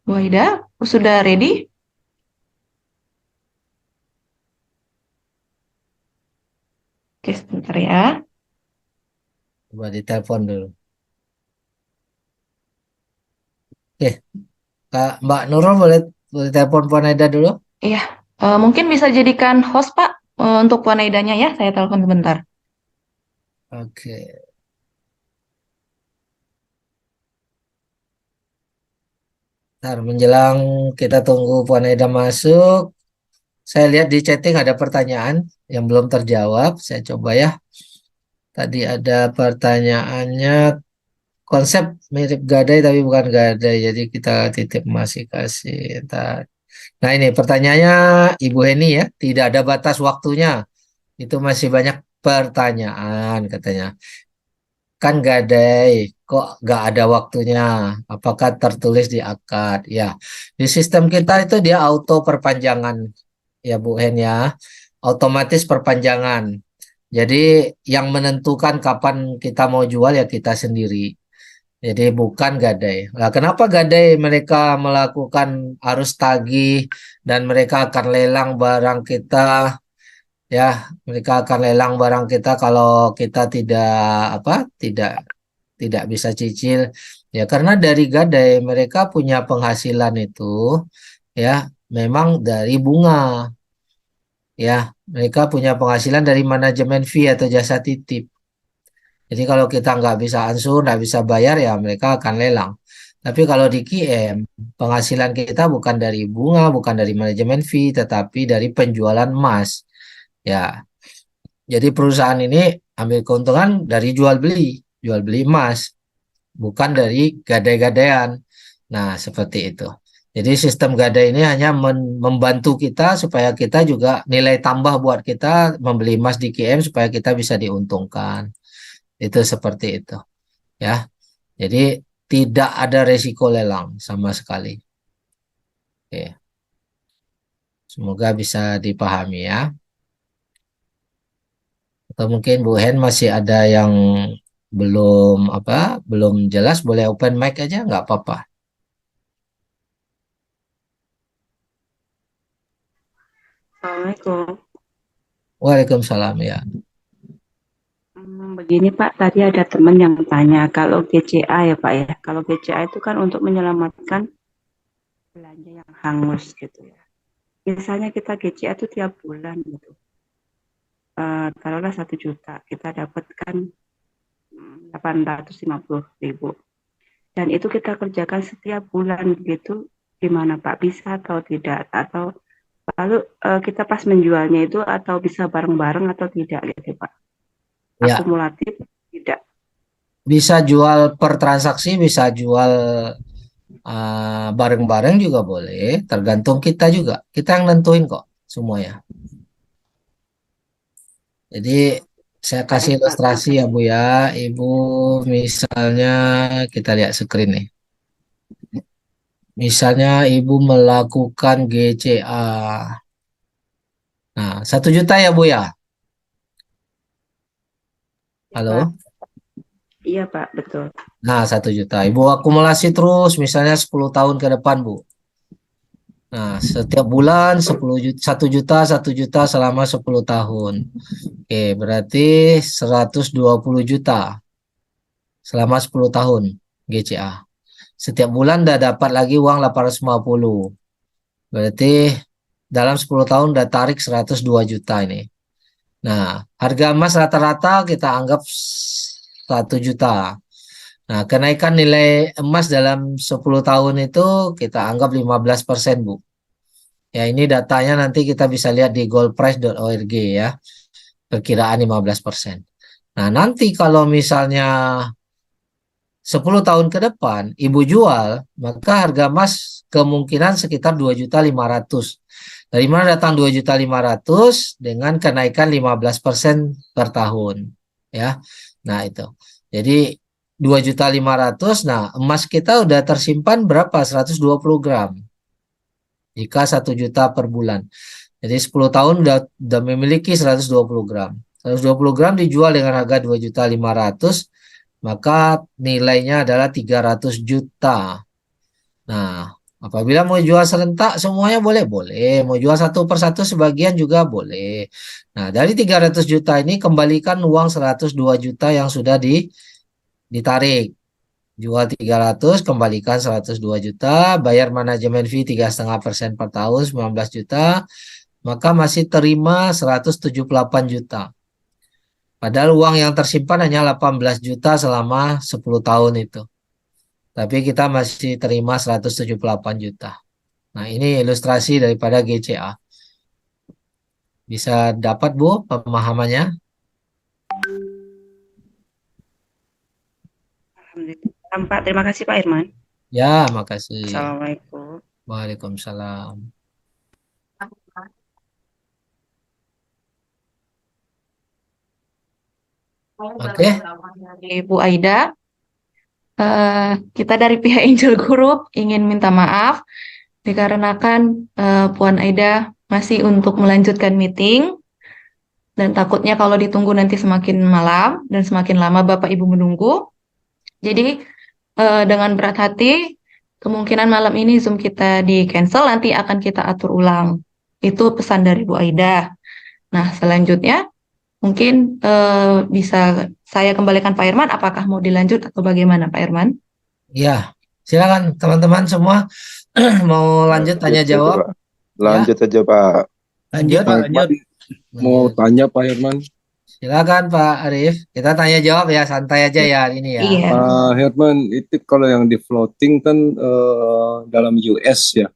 Bu Aida, sudah ready? Oke, sebentar ya. Coba ditelepon dulu. Oke, Kak Mbak Nurul boleh telepon Puan Aida dulu? Iya, mungkin bisa jadikan host Pak untuk Puan Aidanya ya. Saya telepon sebentar. Oke. Ntar menjelang kita tunggu Puan Aida masuk. Saya lihat di chatting ada pertanyaan yang belum terjawab. Saya coba ya. Tadi ada pertanyaannya konsep mirip gadai tapi bukan gadai. Jadi kita titip masih kasih. Ntar. Nah ini pertanyaannya Ibu Heni ya, tidak ada batas waktunya. Itu masih banyak pertanyaan katanya. Kan gadai, kok nggak ada waktunya? Apakah tertulis di akad? Ya, di sistem kita itu dia auto perpanjangan ya Bu Hen ya, otomatis perpanjangan. Jadi yang menentukan kapan kita mau jual ya kita sendiri. Jadi bukan gadai. Nah, kenapa gadai mereka melakukan arus tagih dan mereka akan lelang barang kita ya, mereka akan lelang barang kita kalau kita tidak apa, tidak bisa cicil. Ya, karena dari gadai mereka punya penghasilan itu ya memang dari bunga. Ya, mereka punya penghasilan dari manajemen fee atau jasa titip. Jadi kalau kita nggak bisa ansur, nggak bisa bayar ya mereka akan lelang. Tapi kalau di QM, penghasilan kita bukan dari bunga, bukan dari manajemen fee, tetapi dari penjualan emas. Ya, jadi perusahaan ini ambil keuntungan dari jual beli emas, bukan dari gadai-gadaian. Nah, seperti itu. Jadi sistem gadai ini hanya membantu kita supaya kita juga nilai tambah buat kita membeli emas di QM supaya kita bisa diuntungkan. Itu seperti itu, ya. Jadi tidak ada resiko lelang sama sekali. Oke. Semoga bisa dipahami ya. Atau mungkin Bu Hen masih ada yang belum jelas, boleh open mic aja nggak apa-apa. Assalamualaikum. Waalaikumsalam ya. Begini Pak, tadi ada teman yang tanya kalau GCA ya Pak ya, kalau GCA itu kan untuk menyelamatkan belanja yang hangus gitu ya. Misalnya kita GCA itu tiap bulan gitu, taruhlah 1 juta, kita dapatkan 850.000. Dan itu kita kerjakan setiap bulan gitu, gimana Pak? Bisa atau tidak? Atau lalu kita pas menjualnya itu atau bisa bareng-bareng atau tidak gitu Pak? Ya, Akumulatif tidak. bisa jual per transaksi, bisa jual bareng-bareng juga boleh, tergantung kita juga. Kita yang nentuin kok semuanya. Jadi saya kasih ilustrasi ya Bu ya. Ibu misalnya kita lihat screen nih. Misalnya Ibu melakukan GCA. Nah, 1 juta ya Bu ya? Halo? Iya Pak, betul. Nah, 1 juta. Ibu akumulasi terus misalnya 10 tahun ke depan Bu. Nah, setiap bulan 1 juta, 1 juta selama 10 tahun. Oke, berarti 120 juta selama 10 tahun GCA. Setiap bulan udah dapat lagi uang 850. Berarti dalam 10 tahun udah tarik 102 juta ini. Nah, harga emas rata-rata kita anggap 1 juta. Nah, kenaikan nilai emas dalam 10 tahun itu kita anggap 15% Bu. Ya, ini datanya nanti kita bisa lihat di goldprice.org ya. Perkiraan 15%. Nah, nanti kalau misalnya 10 tahun ke depan Ibu jual, maka harga emas kemungkinan sekitar 2.500.000. Dari mana datang 2.500.000 dengan kenaikan 15% per tahun, ya. Nah, itu. Jadi 2.500.000, nah emas kita udah tersimpan berapa? 120 gram. Jika 1 juta per bulan. Jadi 10 tahun udah memiliki 120 gram. 120 gram dijual dengan harga 2.500.000, maka nilainya adalah 300 juta. Nah, apabila mau jual serentak semuanya boleh. Mau jual satu per satu sebagian juga boleh. Nah, dari 300 juta ini kembalikan uang 102 juta yang sudah ditarik. Jual 300, kembalikan 102 juta, bayar manajemen fee 3,5% per tahun, 19 juta, maka masih terima 178 juta. Padahal uang yang tersimpan hanya 18 juta selama 10 tahun itu. Tapi kita masih terima 178 juta. Nah, ini ilustrasi daripada GCA. Bisa dapat Bu pemahamannya? Pak. Terima kasih Pak Irman. Ya, makasih. Assalamualaikum. Waalaikumsalam. Oke. Ibu Aida, kita dari pihak Angel Group ingin minta maaf dikarenakan Puan Aida masih untuk melanjutkan meeting dan takutnya kalau ditunggu nanti semakin malam dan semakin lama Bapak Ibu menunggu. Jadi dengan berat hati kemungkinan malam ini Zoom kita di cancel, nanti akan kita atur ulang. Itu pesan dari Bu Aida. Nah, selanjutnya mungkin bisa saya kembalikan Pak Irman, apakah mau dilanjut atau bagaimana Pak Irman? Ya, silakan teman-teman semua mau lanjut tanya Lanjut saja, jawab. Pak. Lanjut saja, Pak. Lanjut. Pak Irman mau tanya Pak Irman. Silakan Pak Arif. Kita tanya jawab ya, santai aja ya hari ini ya. Iya. Pak Herman, itu kalau yang di floating kan dalam US ya.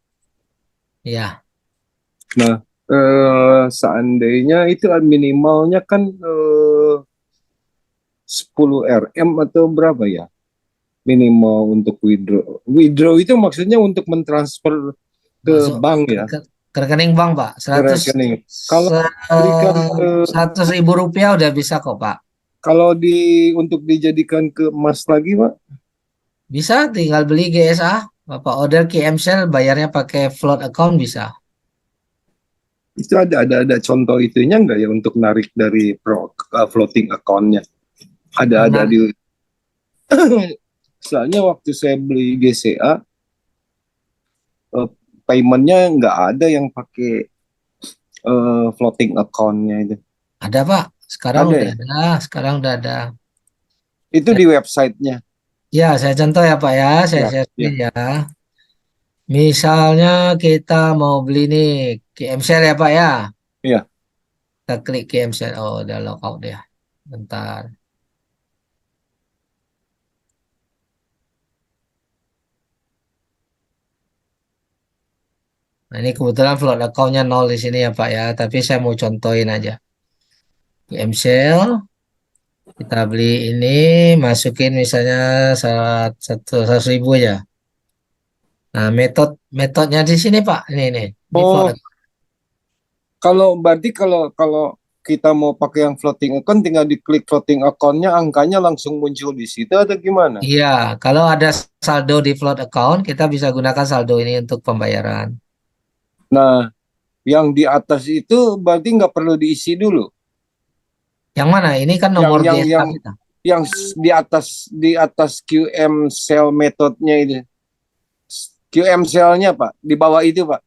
Iya. Nah, seandainya itu minimalnya kan 10 RM atau berapa ya? Minimal untuk withdraw. Withdraw itu maksudnya untuk mentransfer ke Masuk bank ya. ke rekening bank Pak. Ke rekening. Kalau berikan 100.000 rupiah udah bisa kok Pak. kalau untuk dijadikan ke emas lagi Pak? Bisa, tinggal beli GSA. Bapak order KMCell, bayarnya pakai float account bisa. Itu ada contoh itunya enggak ya untuk narik dari floating account-nya? Ada di soalnya waktu saya beli GCA paymentnya nggak ada yang pakai floating account-nya itu. Ada Pak, sekarang Ada udah ya? ada, sekarang udah ada. Itu di websitenya. Ya, saya contoh ya Pak ya, saya share screen ya. Misalnya kita mau beli nih KMCell ya Pak ya. Iya. Kita klik KMCell, oh udah logout ya. Bentar. Nah ini kebetulan float account-nya 0 di sini ya Pak ya, tapi saya mau contohin aja. KMCell, kita beli ini, masukin misalnya 100.000 aja. Nah metodnya di sini Pak, ini di float account. Kalau berarti kalau kita mau pakai yang floating account tinggal diklik floating account-nya, angkanya langsung muncul di situ atau gimana? Iya, kalau ada saldo di float account, kita bisa gunakan saldo ini untuk pembayaran. Nah, yang di atas itu berarti nggak perlu diisi dulu. Yang mana? Ini kan nomor GSA kita. Yang di atas QM cell metodenya itu. QM cell-nya Pak, di bawah itu Pak.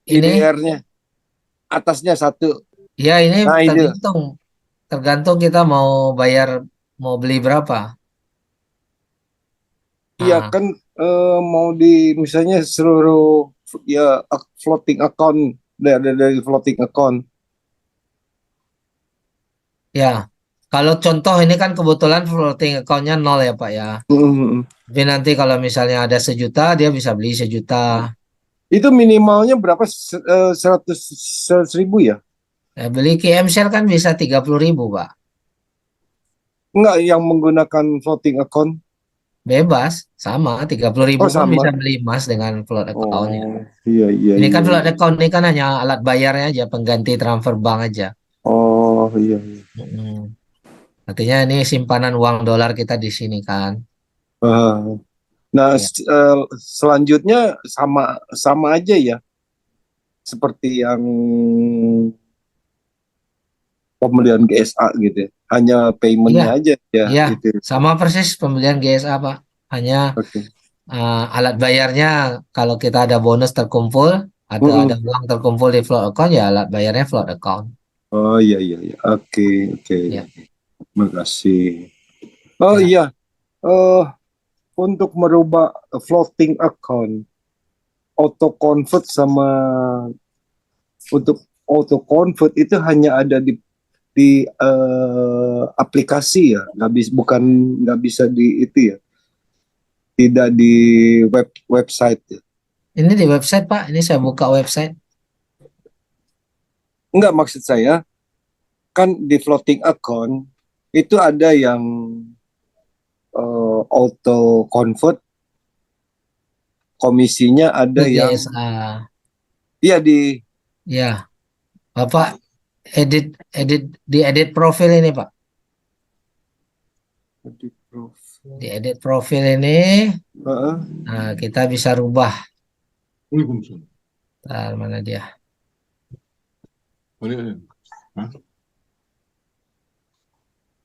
IDR-nya. Atasnya satu. Ya ini Nah, tergantung kita mau bayar, mau beli berapa. Iya kan mau misalnya seluruh ya floating account dari floating account. Ya, kalau contoh ini kan kebetulan floating account-nya 0 ya Pak ya. Tapi nanti kalau misalnya ada 1 juta, dia bisa beli 1 juta. Itu minimalnya berapa? 100.000 ya? Beli KMCell kan bisa 30.000 Pak. Enggak, yang menggunakan floating account. Bebas, sama 30.000 pun sama. bisa beli emas dengan float account-nya. Iya. Ini kan float account ini kan hanya alat bayarnya aja, pengganti transfer bank aja. Oh iya. Artinya ini simpanan uang dolar kita di sini kan. Nah, selanjutnya sama aja ya, seperti yang pembelian GSA gitu, hanya paymentnya aja ya. Iya, gitu. sama persis pembelian GSA Pak. Hanya alat bayarnya kalau kita ada bonus terkumpul atau ada uang terkumpul di float account ya alat bayarnya float account. Oh iya. Oke. Terima kasih. Oh iya. Untuk merubah floating account, auto convert sama untuk auto convert itu hanya ada di aplikasi ya, nggak bisa di itu ya, tidak di website ya. Ini di website Pak, ini saya buka website. Enggak, maksud saya kan di floating account itu ada yang auto convert komisinya ada Itu yang GSA. iya di Ya, Bapak edit profil ini, Pak. di profil. Di edit profil ini, Heeh. nah kita bisa rubah. Ntar, mana dia?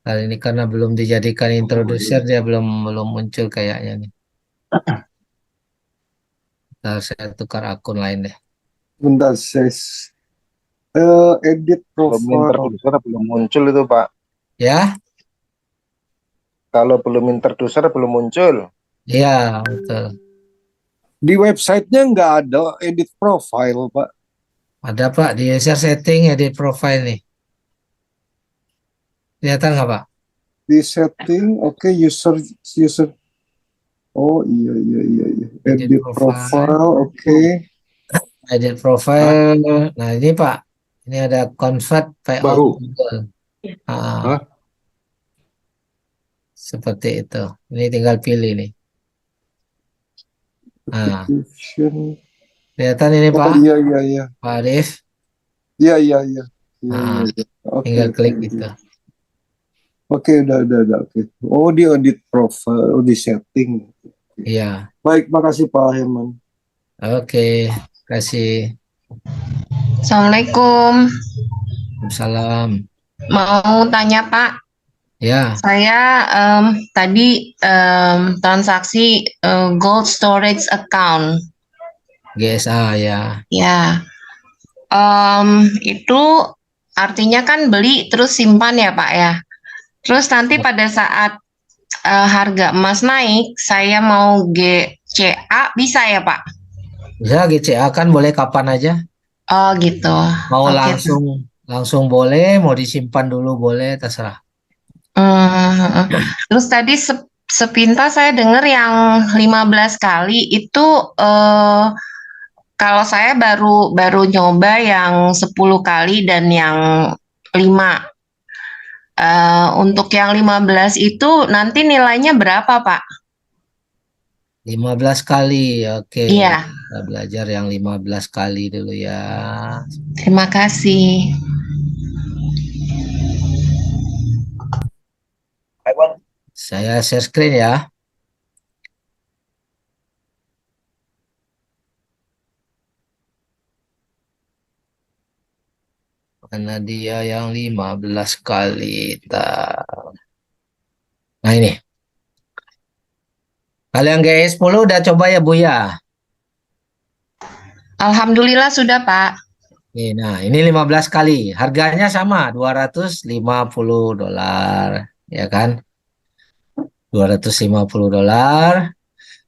Kali ini karena belum dijadikan introducer, dia belum muncul kayaknya nih. Ntar saya tukar akun lain deh. Bentar, edit Belum profile. introducer belum muncul itu Pak. Ya, Kalau belum introducer belum muncul. iya betul. Di websitenya nggak ada edit profile, Pak. Ada Pak di user setting edit profile nih. Kelihatan nggak Pak? Di setting, oke, user. Oh iya. Edit Edit profile. profile, oke. Edit profile. Nah ini Pak, ini ada convert payout Baru. Google. Ah, Hah? seperti itu. Ini tinggal pilih nih. Nah, Application. kelihatan ini Oh Pak, iya. Pak Arif. Iya. Nah, Oke, tinggal klik oke. gitu. Oke, udah, oke. Oh, di edit profile, di setting. Iya. Baik, makasih Pak Herman. Oke, kasih. Assalamualaikum. Salam. Mau tanya Pak, Ya, saya tadi transaksi gold storage account. GSA ya. Ya, itu artinya kan beli terus simpan ya Pak ya. Terus nanti pada saat harga emas naik, saya mau GCA bisa ya Pak? Bisa GCA kan boleh kapan aja. Oh gitu. Mau Oke. langsung boleh, mau disimpan dulu boleh, terserah. Terus tadi sepintas saya dengar yang 15 kali itu kalau saya baru nyoba yang 10 kali dan yang 5. Untuk yang 15 itu nanti nilainya berapa, Pak? 15 kali, oke. Iya. Kita belajar yang 15 kali dulu ya. Terima kasih. Saya share screen ya. Karena dia yang 15 kali. Nah ini. Kalau yang GE10 udah coba ya Bu ya? Alhamdulillah sudah Pak. Nah ini 15 kali. Harganya sama, $250. Ya kan? $250.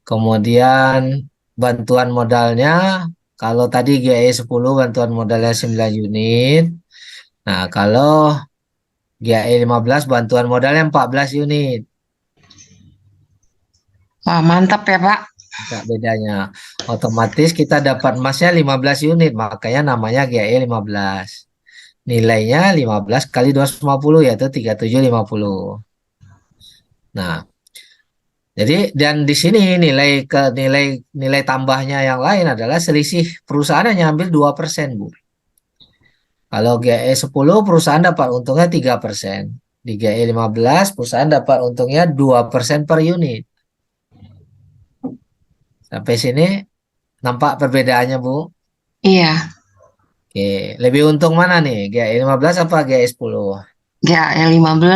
Kemudian bantuan modalnya, kalau tadi GE10 bantuan modalnya 9 unit. Nah, kalau GE15 bantuan modalnya 14 unit. Wah, mantap ya Pak. Enggak bedanya. Otomatis kita dapat emasnya 15 unit, makanya namanya GE15. Nilainya 15 kali 250 yaitu 3750. Nah, jadi dan di sini nilai tambahnya yang lain adalah selisih perusahaan hanya ambil 2%, Bu. Kalau GE10 perusahaan dapat untungnya 3%. Di GE15 perusahaan dapat untungnya 2% per unit. Sampai sini nampak perbedaannya, Bu? Iya. Oke, lebih untung mana nih? GE15 apa GE10? GE15.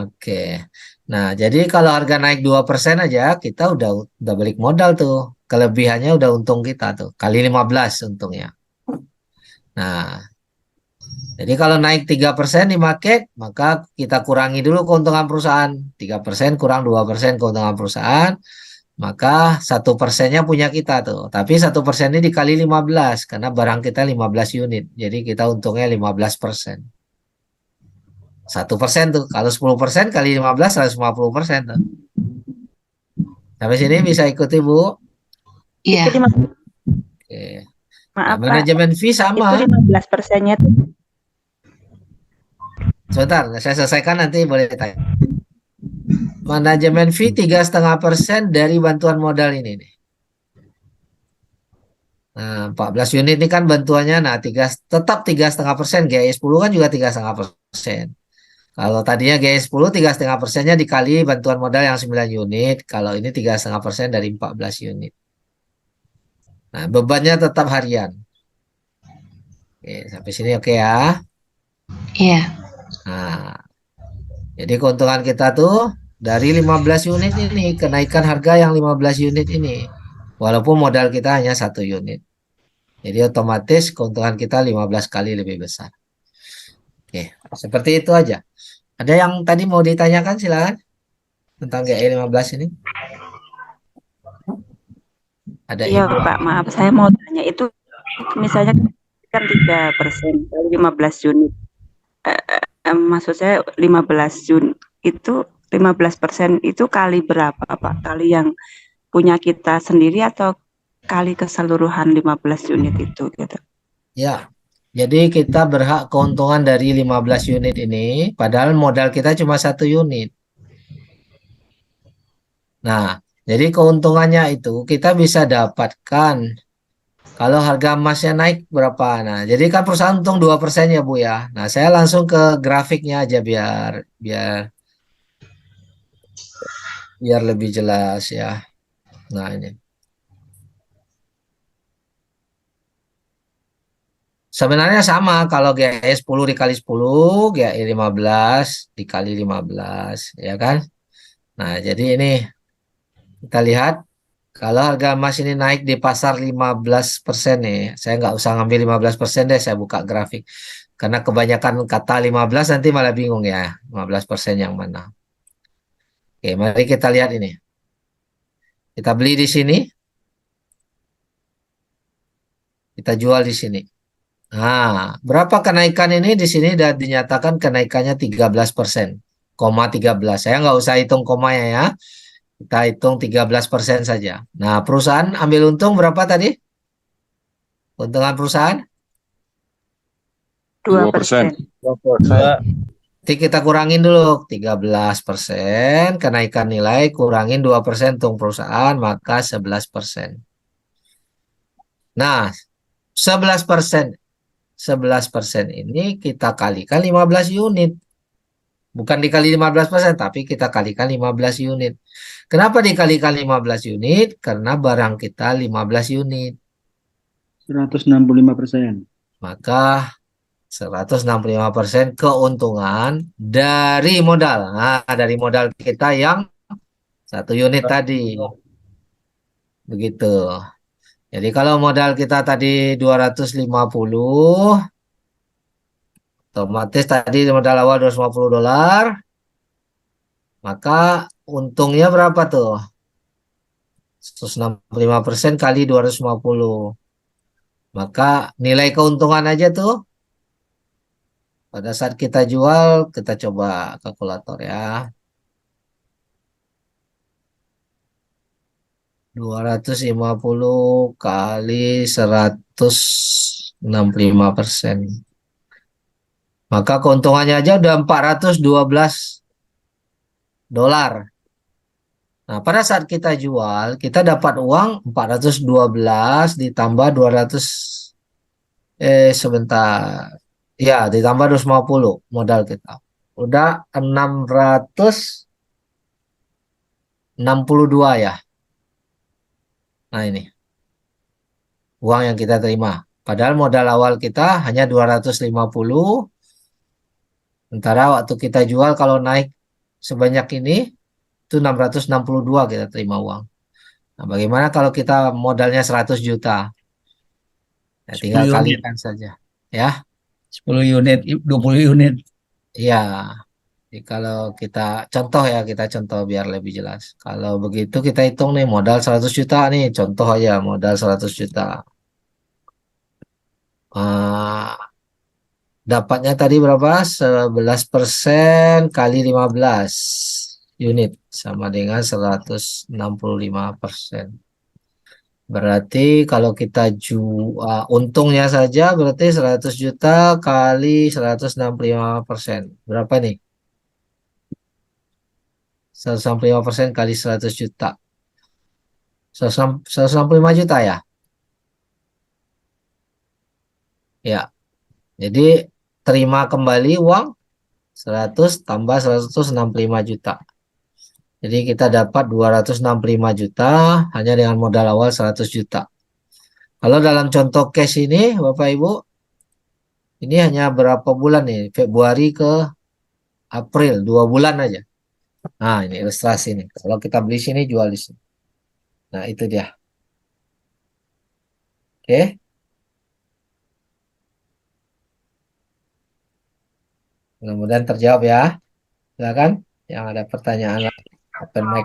Oke. Nah, jadi kalau harga naik 2% aja, kita udah balik modal tuh. Kelebihannya udah untung kita tuh. Kali 15 untungnya. Nah, jadi kalau naik 3% di market, maka kita kurangi dulu keuntungan perusahaan. 3% kurang 2% keuntungan perusahaan, maka 1%-nya punya kita tuh. Tapi 1% ini dikali 15, karena barang kita 15 unit. Jadi kita untungnya 15%. 1% tuh. Kalau 10% kali 15, 150% tuh. Sampai sini bisa ikuti, Bu? Iya. Oke. Maaf, Nah, manajemen fee sama. Itu 15%-nya tuh. Sebentar, saya selesaikan nanti boleh tanya. manajemen fee 3,5% dari bantuan modal ini nih. Nah, 14 unit ini kan bantuannya, nah tetap 3,5%, GAI 10 kan juga 3,5%. Kalau tadinya GAI 10 3,5%-nya dikali bantuan modal yang 9 unit, kalau ini 3,5% dari 14 unit. Nah, bebannya tetap harian. Oke, sampai sini oke ya. Iya. Nah, jadi keuntungan kita tuh dari 15 unit ini, kenaikan harga yang 15 unit ini. Walaupun modal kita hanya 1 unit. Jadi otomatis keuntungan kita 15 kali lebih besar. Oke, seperti itu aja. Ada yang tadi mau ditanyakan silakan tentang GE 15 ini. Ada Iya Ibu. Pak, maaf saya mau tanya itu misalnya kan 3% dari 15 unit. Maksud saya 15 unit itu 15% itu kali berapa Pak? Kali yang punya kita sendiri atau kali keseluruhan 15 unit itu gitu? Ya, jadi kita berhak keuntungan dari 15 unit ini, padahal modal kita cuma 1 unit. Nah, jadi keuntungannya itu kita bisa dapatkan kalau harga emasnya naik berapa. Nah, jadi kan perusahaan untung 2% ya Bu ya. Nah, saya langsung ke grafiknya aja biar biar biar lebih jelas ya. Nah, ini. Sebenarnya sama kalau GAI 10 dikali 10, GAI 15 dikali 15, ya kan? Nah, jadi ini kita lihat kalau harga emas ini naik di pasar 15% nih, saya nggak usah ngambil 15% deh, saya buka grafik. Karena kebanyakan kata 15 nanti malah bingung ya, 15% yang mana. Oke, mari kita lihat ini. Kita beli di sini, kita jual di sini. Nah, berapa kenaikan ini di sini sudah dinyatakan kenaikannya 13%, 13. Saya nggak usah hitung komanya ya. Kita hitung 13% saja. Nah, perusahaan ambil untung berapa tadi? Keuntungan perusahaan? 2%. 2%. Nanti kita kurangin dulu 13%, kenaikan nilai kurangin 2% untung perusahaan, maka 11%. Nah, 11%. 11% ini kita kalikan 15 unit. Bukan dikali 15%, tapi kita kalikan 15 unit. Kenapa dikalikan 15 unit? Karena barang kita 15 unit. 165%. Maka 165% keuntungan dari modal. Nah, dari modal kita yang 1 unit tadi. Begitu. Jadi kalau modal kita tadi 250, otomatis tadi modal awal $250, maka untungnya berapa tuh? 165% kali 250. Maka nilai keuntungan aja tuh pada saat kita jual, kita coba kalkulator ya. 250 kali 165%. Maka keuntungannya aja udah $412. Nah, pada saat kita jual, kita dapat uang 412 ditambah 200, sebentar. Ya, ditambah 250 modal kita. Udah 662 ya. Nah, ini uang yang kita terima. Padahal modal awal kita hanya 250. Sementara waktu kita jual kalau naik sebanyak ini, itu 662 kita terima uang. Nah, bagaimana kalau kita modalnya 100 juta? Nah, tinggal 10 unit. kalikan saja. Ya. 10 unit, 20 unit. Iya. Jadi kalau kita contoh ya, kita contoh biar lebih jelas. Kalau begitu kita hitung nih modal 100 juta nih, contoh aja modal 100 juta. Dapatnya tadi berapa? 11% kali 15 unit sama dengan 165%. Berarti kalau kita jual untungnya saja berarti 100 juta kali 165%. Berapa nih? 165% kali 100 juta. 165 juta ya? Ya. Jadi terima kembali uang 100 tambah 165 juta. Jadi kita dapat 265 juta hanya dengan modal awal 100 juta. Kalau dalam contoh case ini, Bapak Ibu, ini hanya berapa bulan nih? Februari ke April, 2 bulan aja. Nah, ini ilustrasi nih. Kalau kita beli sini, jual di sini. Nah, itu dia. Oke. Mudah-mudahan terjawab ya. Silakan yang ada pertanyaan lagi. Open mic.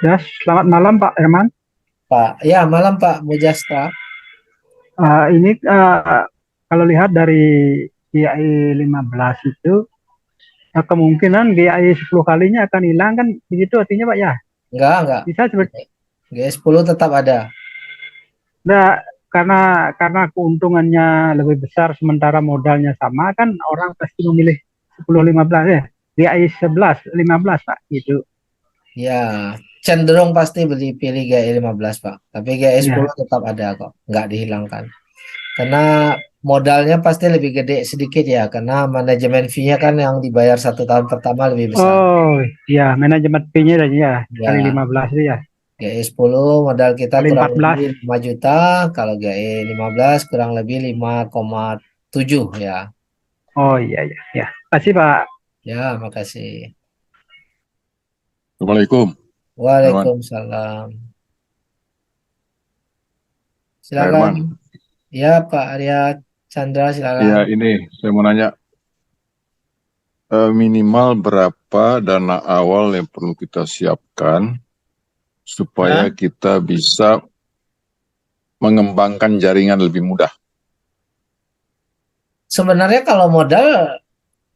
Ya, selamat malam Pak Herman. Pak, ya malam Pak Mujastra. Ini kalau lihat dari GAI 15 itu kemungkinan GAI 10 kalinya akan hilang kan begitu artinya Pak ya? Enggak. Bisa seperti GAI 10 tetap ada. Nah, karena keuntungannya lebih besar sementara modalnya sama kan orang pasti memilih 10 15 ya. GAI 11 15 Pak gitu. Ya, cenderung pasti pilih GAI 15 Pak. Tapi GAI 10 tetap ada kok, nggak dihilangkan. Karena modalnya pasti lebih gede sedikit ya, karena manajemen fee-nya kan yang dibayar 1 tahun pertama lebih besar. Oh iya, manajemen fee-nya ya, kali Ya. 15 itu ya. GAI 10 modal kita Kali kurang 14. lebih 5 juta, kalau GAI 15 kurang lebih 5,7 ya. Oh iya. Kasih Pak. Ya, makasih. Assalamualaikum. Waalaikumsalam. Silakan. Ya, Pak Arya Chandra, silakan. Ya, ini saya mau nanya, minimal berapa dana awal yang perlu kita siapkan supaya kita bisa mengembangkan jaringan lebih mudah? Sebenarnya kalau modal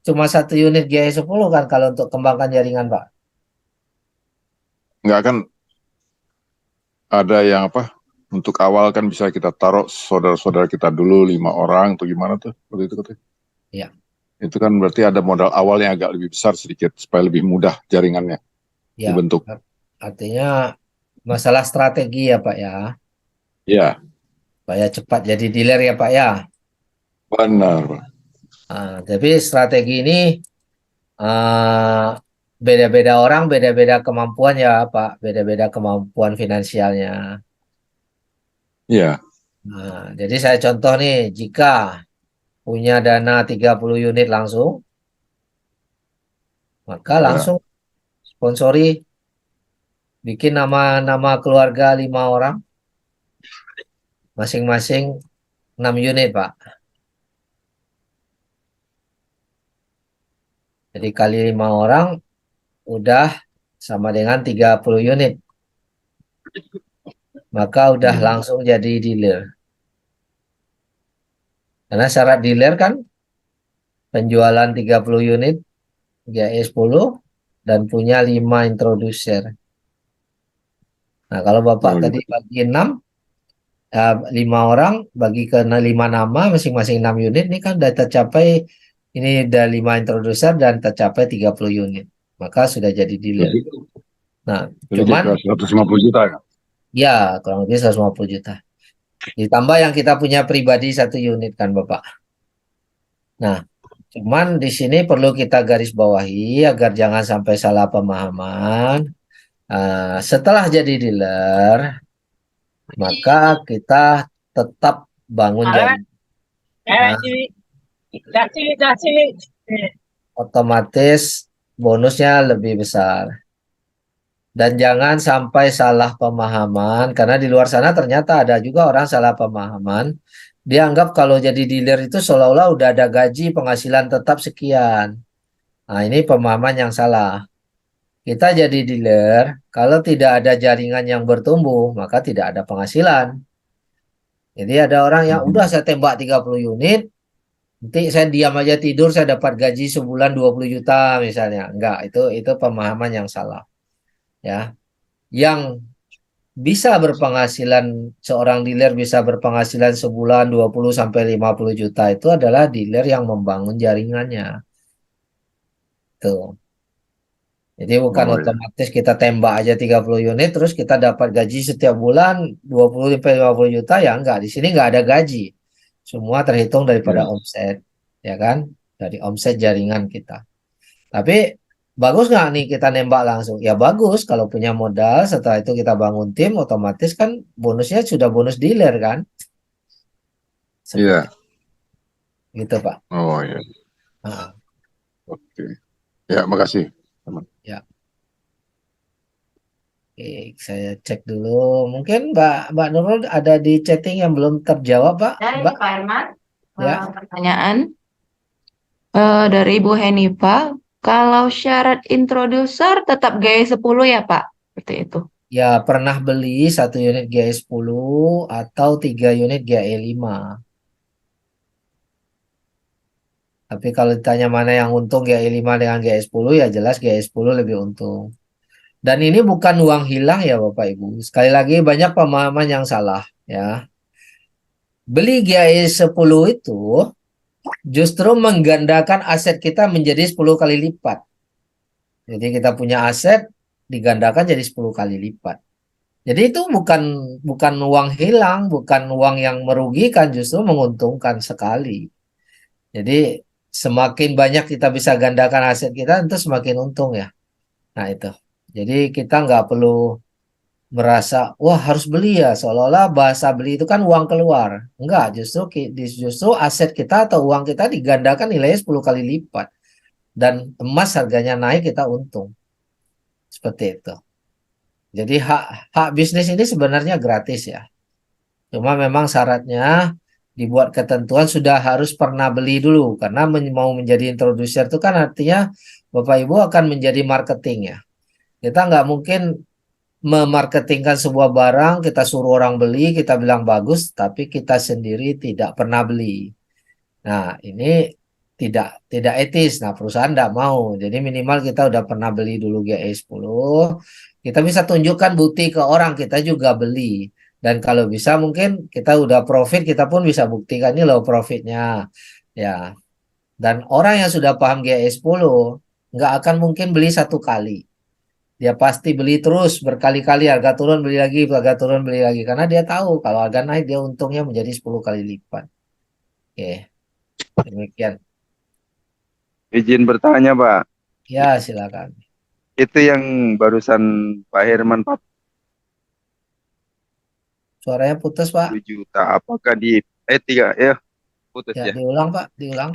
cuma 1 unit GAI 10 kan kalau untuk kembangkan jaringan, Pak. Enggak kan ada yang untuk awal kan bisa kita taruh saudara-saudara kita dulu 5 orang atau gimana tuh waktu itu katanya. Iya. Itu kan berarti ada modal awal yang agak lebih besar sedikit supaya lebih mudah jaringannya dibentuk. Artinya masalah strategi ya Pak ya. Iya. Supaya cepat jadi dealer ya Pak ya. Benar Pak. Tapi strategi ini beda-beda orang, beda-beda kemampuan ya Pak, beda-beda kemampuan finansialnya. Iya. Nah, jadi saya contoh nih, jika punya dana 30 unit langsung, maka langsung sponsori, bikin nama keluarga 5 orang, masing-masing 6 unit Pak. Jadi kali 5 orang udah sama dengan 30 unit. Maka udah langsung jadi dealer. Karena syarat dealer kan penjualan 30 unit GAI 10 dan punya 5 introducer. Nah, kalau Bapak tadi bagi 6, 5 orang bagi ke 5 nama masing-masing 6 unit, ini kan udah tercapai, ini udah 5 introducer dan tercapai 30 unit. Maka sudah jadi dealer. Nah, cuman 150 juta kan? Ya, kurang lebih 150 juta. Ditambah yang kita punya pribadi 1 unit kan Bapak. Nah, cuman di sini perlu kita garis bawahi agar jangan sampai salah pemahaman. Setelah jadi dealer, maka kita tetap bangun jaringan. Otomatis bonusnya lebih besar. Dan jangan sampai salah pemahaman, karena di luar sana ternyata ada juga orang salah pemahaman. Dia anggap kalau jadi dealer itu seolah-olah udah ada gaji penghasilan tetap sekian. Nah, ini pemahaman yang salah. Kita jadi dealer, kalau tidak ada jaringan yang bertumbuh, maka tidak ada penghasilan. Jadi ada orang yang udah saya tembak 30 unit, nanti saya diam aja tidur, saya dapat gaji sebulan 20 juta misalnya. Enggak, itu pemahaman yang salah. Ya, yang bisa berpenghasilan, seorang dealer bisa berpenghasilan sebulan 20 sampai 50 juta itu adalah dealer yang membangun jaringannya. Tuh. Jadi bukan Oh ya. otomatis kita tembak aja 30 unit terus kita dapat gaji setiap bulan 20 sampai 50 juta ya enggak. Di sini enggak ada gaji. Semua terhitung daripada Ya. omset, ya kan? Dari omset jaringan kita. Tapi bagus nggak nih kita nembak langsung? Ya bagus kalau punya modal. Setelah itu kita bangun tim, otomatis kan bonusnya sudah bonus dealer kan? Iya. Gitu Pak. Oh ya. Nah, Oke. Ya, makasih. Teman. ya. Oke, saya cek dulu. Mungkin Mbak Nurul ada di chatting yang belum terjawab Pak. Ya, ini Mbak? Pak Herman, Ya. pertanyaan dari Ibu Henifa, kalau syarat introducer tetap gaya 10 ya Pak? Seperti itu. Ya pernah beli 1 unit GE10 atau 3 unit GE5. Tapi kalau ditanya mana yang untung GE5 dengan GE10 ya jelas GE10 lebih untung. Dan ini bukan uang hilang ya Bapak Ibu. Sekali lagi banyak pemahaman yang salah ya. Beli GE10 itu justru menggandakan aset kita menjadi 10 kali lipat. Jadi kita punya aset digandakan jadi 10 kali lipat. Jadi itu bukan uang hilang, bukan uang yang merugikan, justru menguntungkan sekali. Jadi semakin banyak kita bisa gandakan aset kita, itu semakin untung ya. Nah itu. Jadi kita nggak perlu merasa, wah harus beli ya, seolah-olah bahasa beli itu kan uang keluar. Enggak, justru aset kita atau uang kita digandakan nilainya 10 kali lipat. Dan emas harganya naik, kita untung. Seperti itu. Jadi hak bisnis ini sebenarnya gratis ya. Cuma memang syaratnya dibuat ketentuan sudah harus pernah beli dulu. Karena mau menjadi introducer itu kan artinya Bapak Ibu akan menjadi marketing ya. Kita nggak mungkin memarketingkan sebuah barang, kita suruh orang beli, kita bilang bagus, tapi kita sendiri tidak pernah beli. Nah ini tidak etis. Nah perusahaan tidak mau. Jadi minimal kita udah pernah beli dulu GE10. Kita bisa tunjukkan bukti ke orang kita juga beli. Dan kalau bisa mungkin kita udah profit, kita pun bisa buktikan ini loh profitnya. Ya. Dan orang yang sudah paham GE10 nggak akan mungkin beli satu kali. Dia pasti beli terus berkali-kali, harga turun beli lagi, harga turun beli lagi. Karena dia tahu kalau harga naik dia untungnya menjadi 10 kali lipat. Oke. Demikian. Izin bertanya, Pak. Ya, silakan. Itu yang barusan Pak Herman 40 Suaranya putus, Pak. juta. Apakah di tiga ya putus Ya, ya? diulang, Pak, diulang.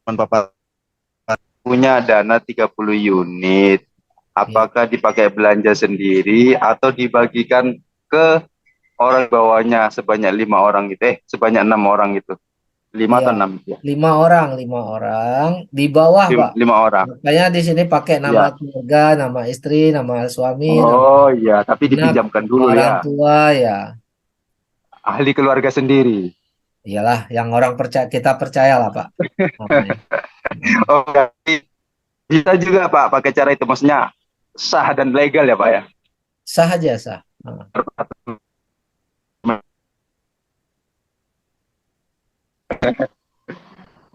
Bapak punya dana 30 unit. Apakah dipakai belanja sendiri atau dibagikan ke orang bawahnya sebanyak 5 orang gitu? Sebanyak 6 orang gitu. 5 atau 6 ya? 5 orang di bawah, Pak. 5 orang. Makanya di sini pakai nama Ya. keluarga, nama istri, nama suami, Oh iya, tapi anak, dipinjamkan dulu orang ya. tua ya. Ahli keluarga sendiri. Iyalah, yang orang percaya kita percaya lah, Pak. Namanya. Oh, bisa juga Pak pakai cara itu, maksudnya sah dan legal ya Pak ya? Sah aja, sah.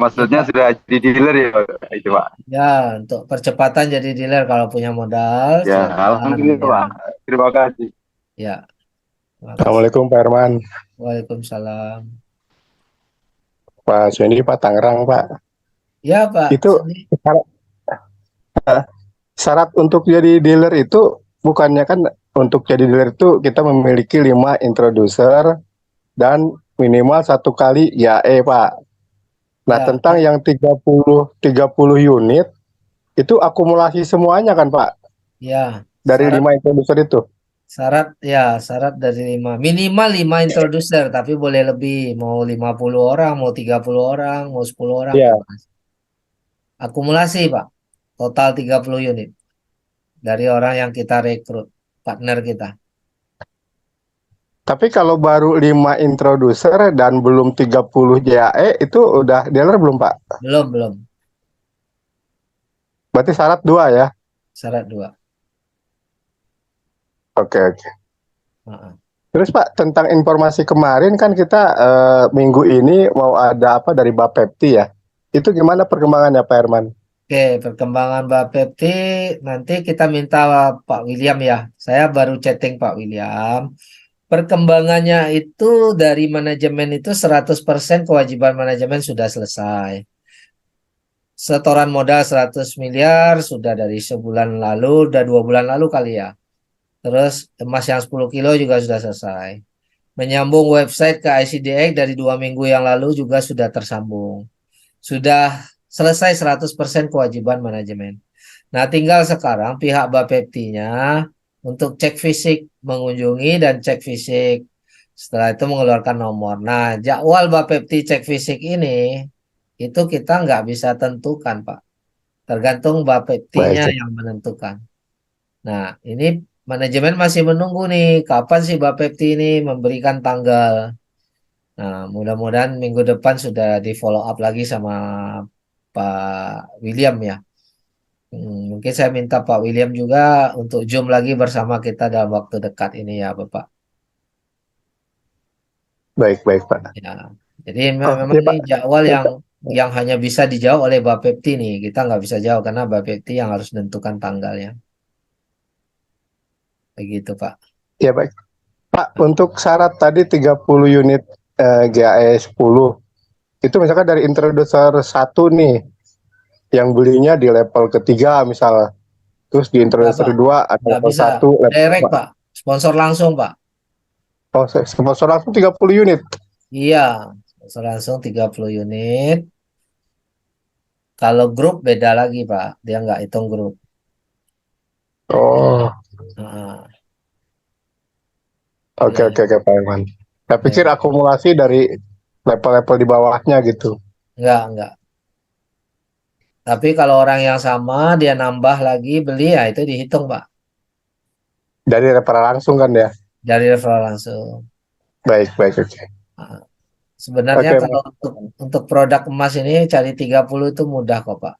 Maksudnya sudah jadi dealer ya itu Pak? Ya, untuk percepatan jadi dealer kalau punya modal. Ya, silakan. alhamdulillah Ya. Pak. Terima kasih. Ya. Terima kasih. Assalamualaikum Pak Herman. Waalaikumsalam. Pak Suendi, Pak Tangerang, Pak. Ya, Pak. Itu syarat untuk jadi dealer itu bukannya kan untuk jadi dealer itu kita memiliki 5 introducer dan minimal 1 kali YAE, Pak. Nah, Ya. tentang yang 30 unit itu akumulasi semuanya kan, Pak? Ya. Dari 5 introducer itu. Syarat dari 5. Minimal 5 introducer, tapi boleh lebih. Mau 50 orang, mau 30 orang, mau 10 orang. Iya. Akumulasi, Pak. Total 30 unit. Dari orang yang kita rekrut, partner kita. Tapi kalau baru 5 introducer dan belum 30 JAE itu udah dealer belum, Pak? Belum. Berarti syarat 2 ya? Syarat 2. Oke. Terus Pak, tentang informasi kemarin kan kita minggu ini mau ada apa dari Bapepti ya? Itu gimana perkembangannya Pak Herman? Oke, perkembangan Bapepti nanti kita minta Pak William ya. Saya baru chatting Pak William. Perkembangannya itu dari manajemen itu 100% kewajiban manajemen sudah selesai. Setoran modal 100 miliar sudah dari sebulan lalu, udah 2 bulan lalu kali ya. Terus emas yang 10 kilo juga sudah selesai. Menyambung website ke ICDX dari 2 minggu yang lalu juga sudah tersambung. Sudah selesai 100% kewajiban manajemen. Nah, tinggal sekarang pihak Bapepti-nya untuk cek fisik, mengunjungi dan cek fisik. Setelah itu mengeluarkan nomor. Nah, jadwal Bapepti cek fisik ini itu kita nggak bisa tentukan, Pak. Tergantung Bapepti-nya Baik. yang menentukan. Nah, ini manajemen masih menunggu nih, kapan sih Bapepti ini memberikan tanggal. Nah, mudah-mudahan minggu depan sudah di follow up lagi sama Pak William ya. Mungkin saya minta Pak William juga untuk Zoom lagi bersama kita dalam waktu dekat ini ya, Bapak. Baik, Pak. Ya, jadi Oh, memang iya, Pak. ini jadwal Ya, yang hanya bisa dijawab oleh Bapepti nih. Kita nggak bisa jawab karena Bapepti yang harus menentukan tanggalnya. Begitu, Pak. Ya, baik. Pak, untuk syarat tadi 30 unit GAE 10, itu misalkan dari introducer 1 nih, yang belinya di level ketiga misalnya, terus di introducer Pak. 2 ada Nggak level bisa. 1, level Direct, 2. Pak. Sponsor langsung, Pak. Oh, sponsor langsung 30 unit. Iya, sponsor langsung 30 unit. Kalau grup beda lagi, Pak. Dia nggak hitung grup. Oh, Nah, oke, ya. Pak Iman. Saya pikir Ya. akumulasi dari level-level di bawahnya gitu. Enggak. Tapi kalau orang yang sama, dia nambah lagi beli, ya itu dihitung, Pak. Dari referral langsung kan ya? Dari referral langsung. Baik, oke. Nah, sebenarnya Oke, kalau untuk produk emas ini cari 30 itu mudah kok, Pak.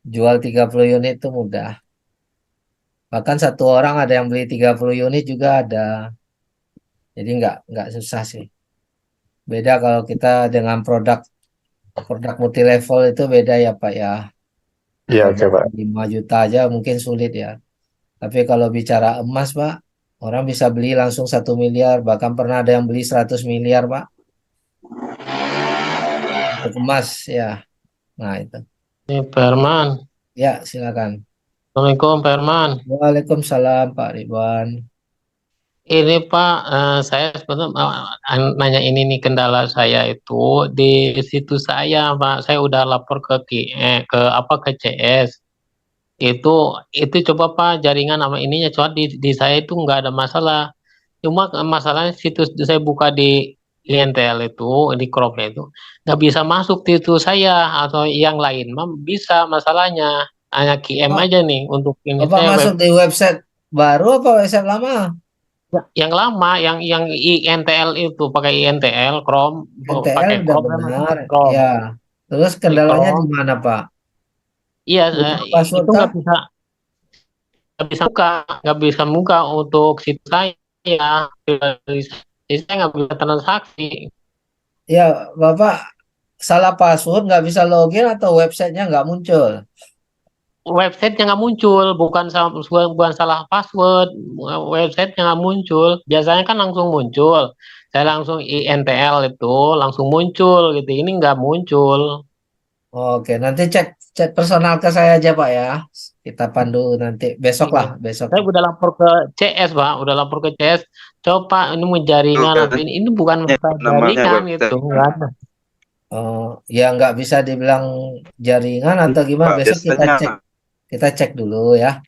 Jual 30 unit itu mudah. Bahkan satu orang ada yang beli 30 unit juga ada. Jadi nggak susah sih. Beda kalau kita dengan produk multi level itu beda ya, Pak ya. Iya, Kalau oke, Pak. 5 juta aja mungkin sulit ya. Tapi kalau bicara emas, Pak, orang bisa beli langsung 1 miliar. Bahkan pernah ada yang beli 100 miliar, Pak. Untuk emas ya. Nah itu. Ini Pak Herman. Ya, silakan. Assalamualaikum Pak Herman. Waalaikumsalam Pak Ridwan. Ini Pak, saya sebenarnya nanya ini nih, kendala saya itu di situs saya Pak. Saya udah lapor ke ke CS. Itu coba Pak jaringan sama ininya, coba di saya itu nggak ada masalah. Cuma masalahnya situs saya buka di INTL itu, di Chrome itu nggak bisa masuk situs saya, atau yang lain mah bisa, masalahnya hanya QM Oh, aja nih untuk ini Bapak saya masuk di website baru apa website lama? yang lama, yang INTL itu pakai INTL Chrome, NTL pakai udah Chrome kan, benar. Chrome Ya. Terus di kendalanya di Chrome. mana, Pak? Iya, Lupa password itu kah? nggak bisa buka untuk situs saya. Jadi saya nggak bisa transaksi. Ya, Bapak salah password nggak bisa login atau websitenya nggak muncul? Websitenya nggak muncul, bukan salah password, websitenya nggak muncul. Biasanya kan langsung muncul. Saya langsung INTL itu langsung muncul gitu. Ini nggak muncul. Oke, nanti cek personal ke saya aja, Pak ya. Kita pandu nanti besok lah, Iya. besok. Saya udah lapor ke CS, Pak. Udah lapor ke CS. Coba ini mau jaringan apa ini bukan masalah jaringan gitu, nggak ada. Oh, ya nggak bisa dibilang jaringan atau gimana? Pak, Besok kita cek dulu ya.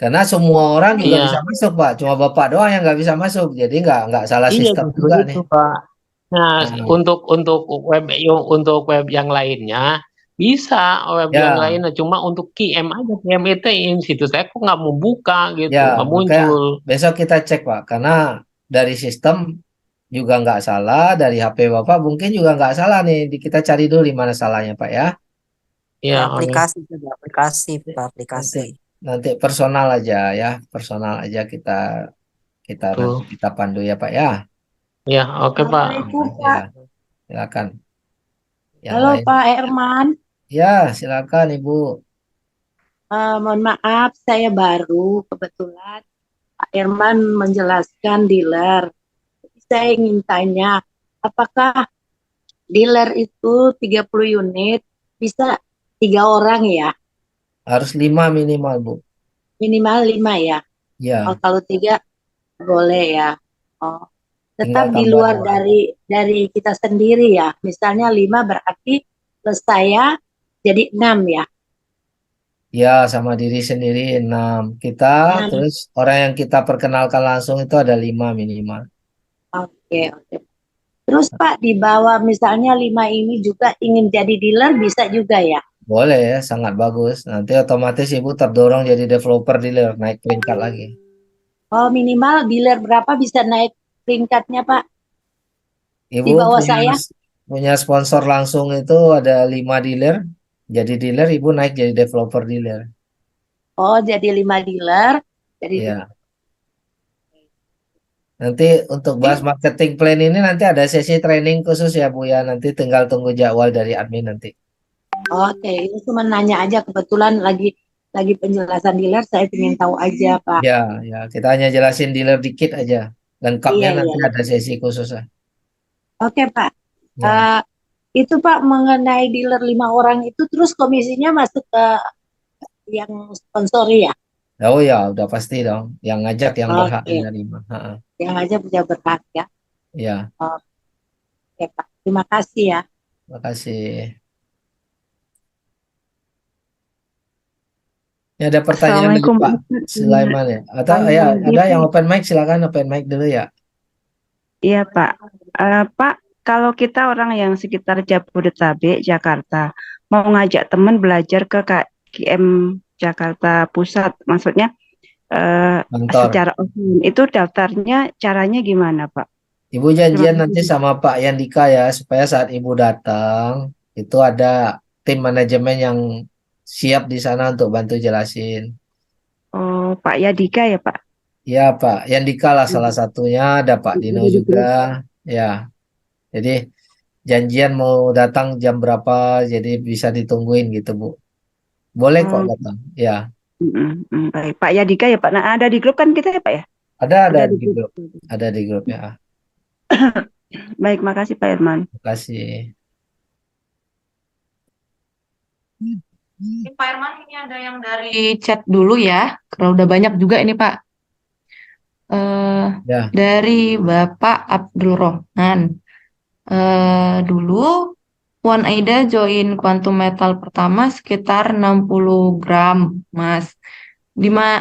Karena semua orang juga bisa Iya. masuk, Pak. Cuma Bapak doang yang nggak bisa masuk. Jadi nggak salah Iya, sistem justru juga itu, nih. Pak. Nah, Nah, untuk web yang lainnya bisa, web yang ya, lainnya cuma untuk QM aja, QM itu situs saya kok nggak mau buka gitu, ya, nggak makanya muncul. besok kita cek, Pak. Karena dari sistem juga nggak salah, dari HP Bapak mungkin juga nggak salah nih. Kita cari dulu di mana salahnya, Pak ya. Ya, Aplikasi juga, aplikasi, Pak, aplikasi. Nanti personal aja ya, personal aja kita nanti Tuh. kita pandu ya, Pak ya. Ya, oke Pak. Ya, silakan. Yang Halo lain. Pak Herman. Ya, silakan Ibu. Mohon maaf saya baru kebetulan Pak Herman menjelaskan dealer. Jadi saya ingin tanya, apakah dealer itu 30 unit bisa 3 orang ya? Harus 5 minimal, Bu. Minimal 5 ya? Oh, Ya, kalau 3 boleh ya. Oh, tinggal tetap di tambah luar 2. dari kita sendiri ya. Misalnya 5 berarti plus saya jadi 6 ya. Ya, sama diri sendiri 6. Kita, 6. terus orang yang kita perkenalkan langsung itu ada 5 minimal. Oke, oke. Terus Pak, di bawah misalnya 5 ini juga ingin jadi dealer bisa juga ya? Boleh ya, sangat bagus. Nanti otomatis Ibu terdorong jadi developer dealer, naik peringkat lagi. Oh, minimal dealer berapa bisa naik peringkatnya Pak? Di Ibu bawah punya saya? punya sponsor langsung itu ada 5 dealer. Jadi dealer, Ibu naik jadi developer dealer. Oh, jadi 5 dealer. Jadi Ya. Nanti untuk bahas marketing plan ini nanti ada sesi training khusus ya Bu ya. Nanti tinggal tunggu jadwal dari admin nanti. oke, ini cuma nanya aja kebetulan lagi penjelasan dealer saya ingin tahu aja Pak. Ya, ya kita hanya jelasin dealer dikit aja. Lengkapnya Iya, nanti iya. ada sesi khusus lah. Oke Pak. Ya. Itu Pak mengenai dealer 5 orang itu terus komisinya masuk ke yang sponsori ya? Oh ya, udah pasti dong. Yang ngajak yang berhak Oke, menerima. Ha-ha. yang aja punya berhak ya. Ya, Oke Pak, terima kasih ya. terima kasih. Ini ada pertanyaan dari Assalamualaikum Pak Ustaz. Sulaiman ya. Atau ya ada yang open mic, silakan open mic dulu ya. Iya Pak. Pak, kalau kita orang yang sekitar Jabodetabek, Jakarta, mau ngajak teman belajar ke KKM Jakarta Pusat, maksudnya Kantor. secara offline, itu daftarnya caranya gimana Pak? Ibu janjian nanti sama Pak Yandika ya, supaya saat Ibu datang, itu ada tim manajemen yang siap di sana untuk bantu jelasin. Oh, Pak Yadika ya Pak? Ya Pak Yandika lah salah satunya, ada Pak Dino Ada di juga. grup. Ya, jadi janjian mau datang jam berapa, jadi bisa ditungguin gitu Bu. Boleh kok Oh, datang, ya. baik. Pak Yadika ya Pak. Nah, ada di grup kan kita ya Pak ya? Ada Ada di di grup. grup, ada di grup ya. Baik, makasih Pak Herman. Terima kasih. Pak Herman, ini ada yang dari chat dulu ya. Kalau udah banyak juga ini Pak. Ya. Dari Bapak Abdul Rohman. Dulu Puan Aida join Quantum Metal pertama sekitar 60 gram, Mas.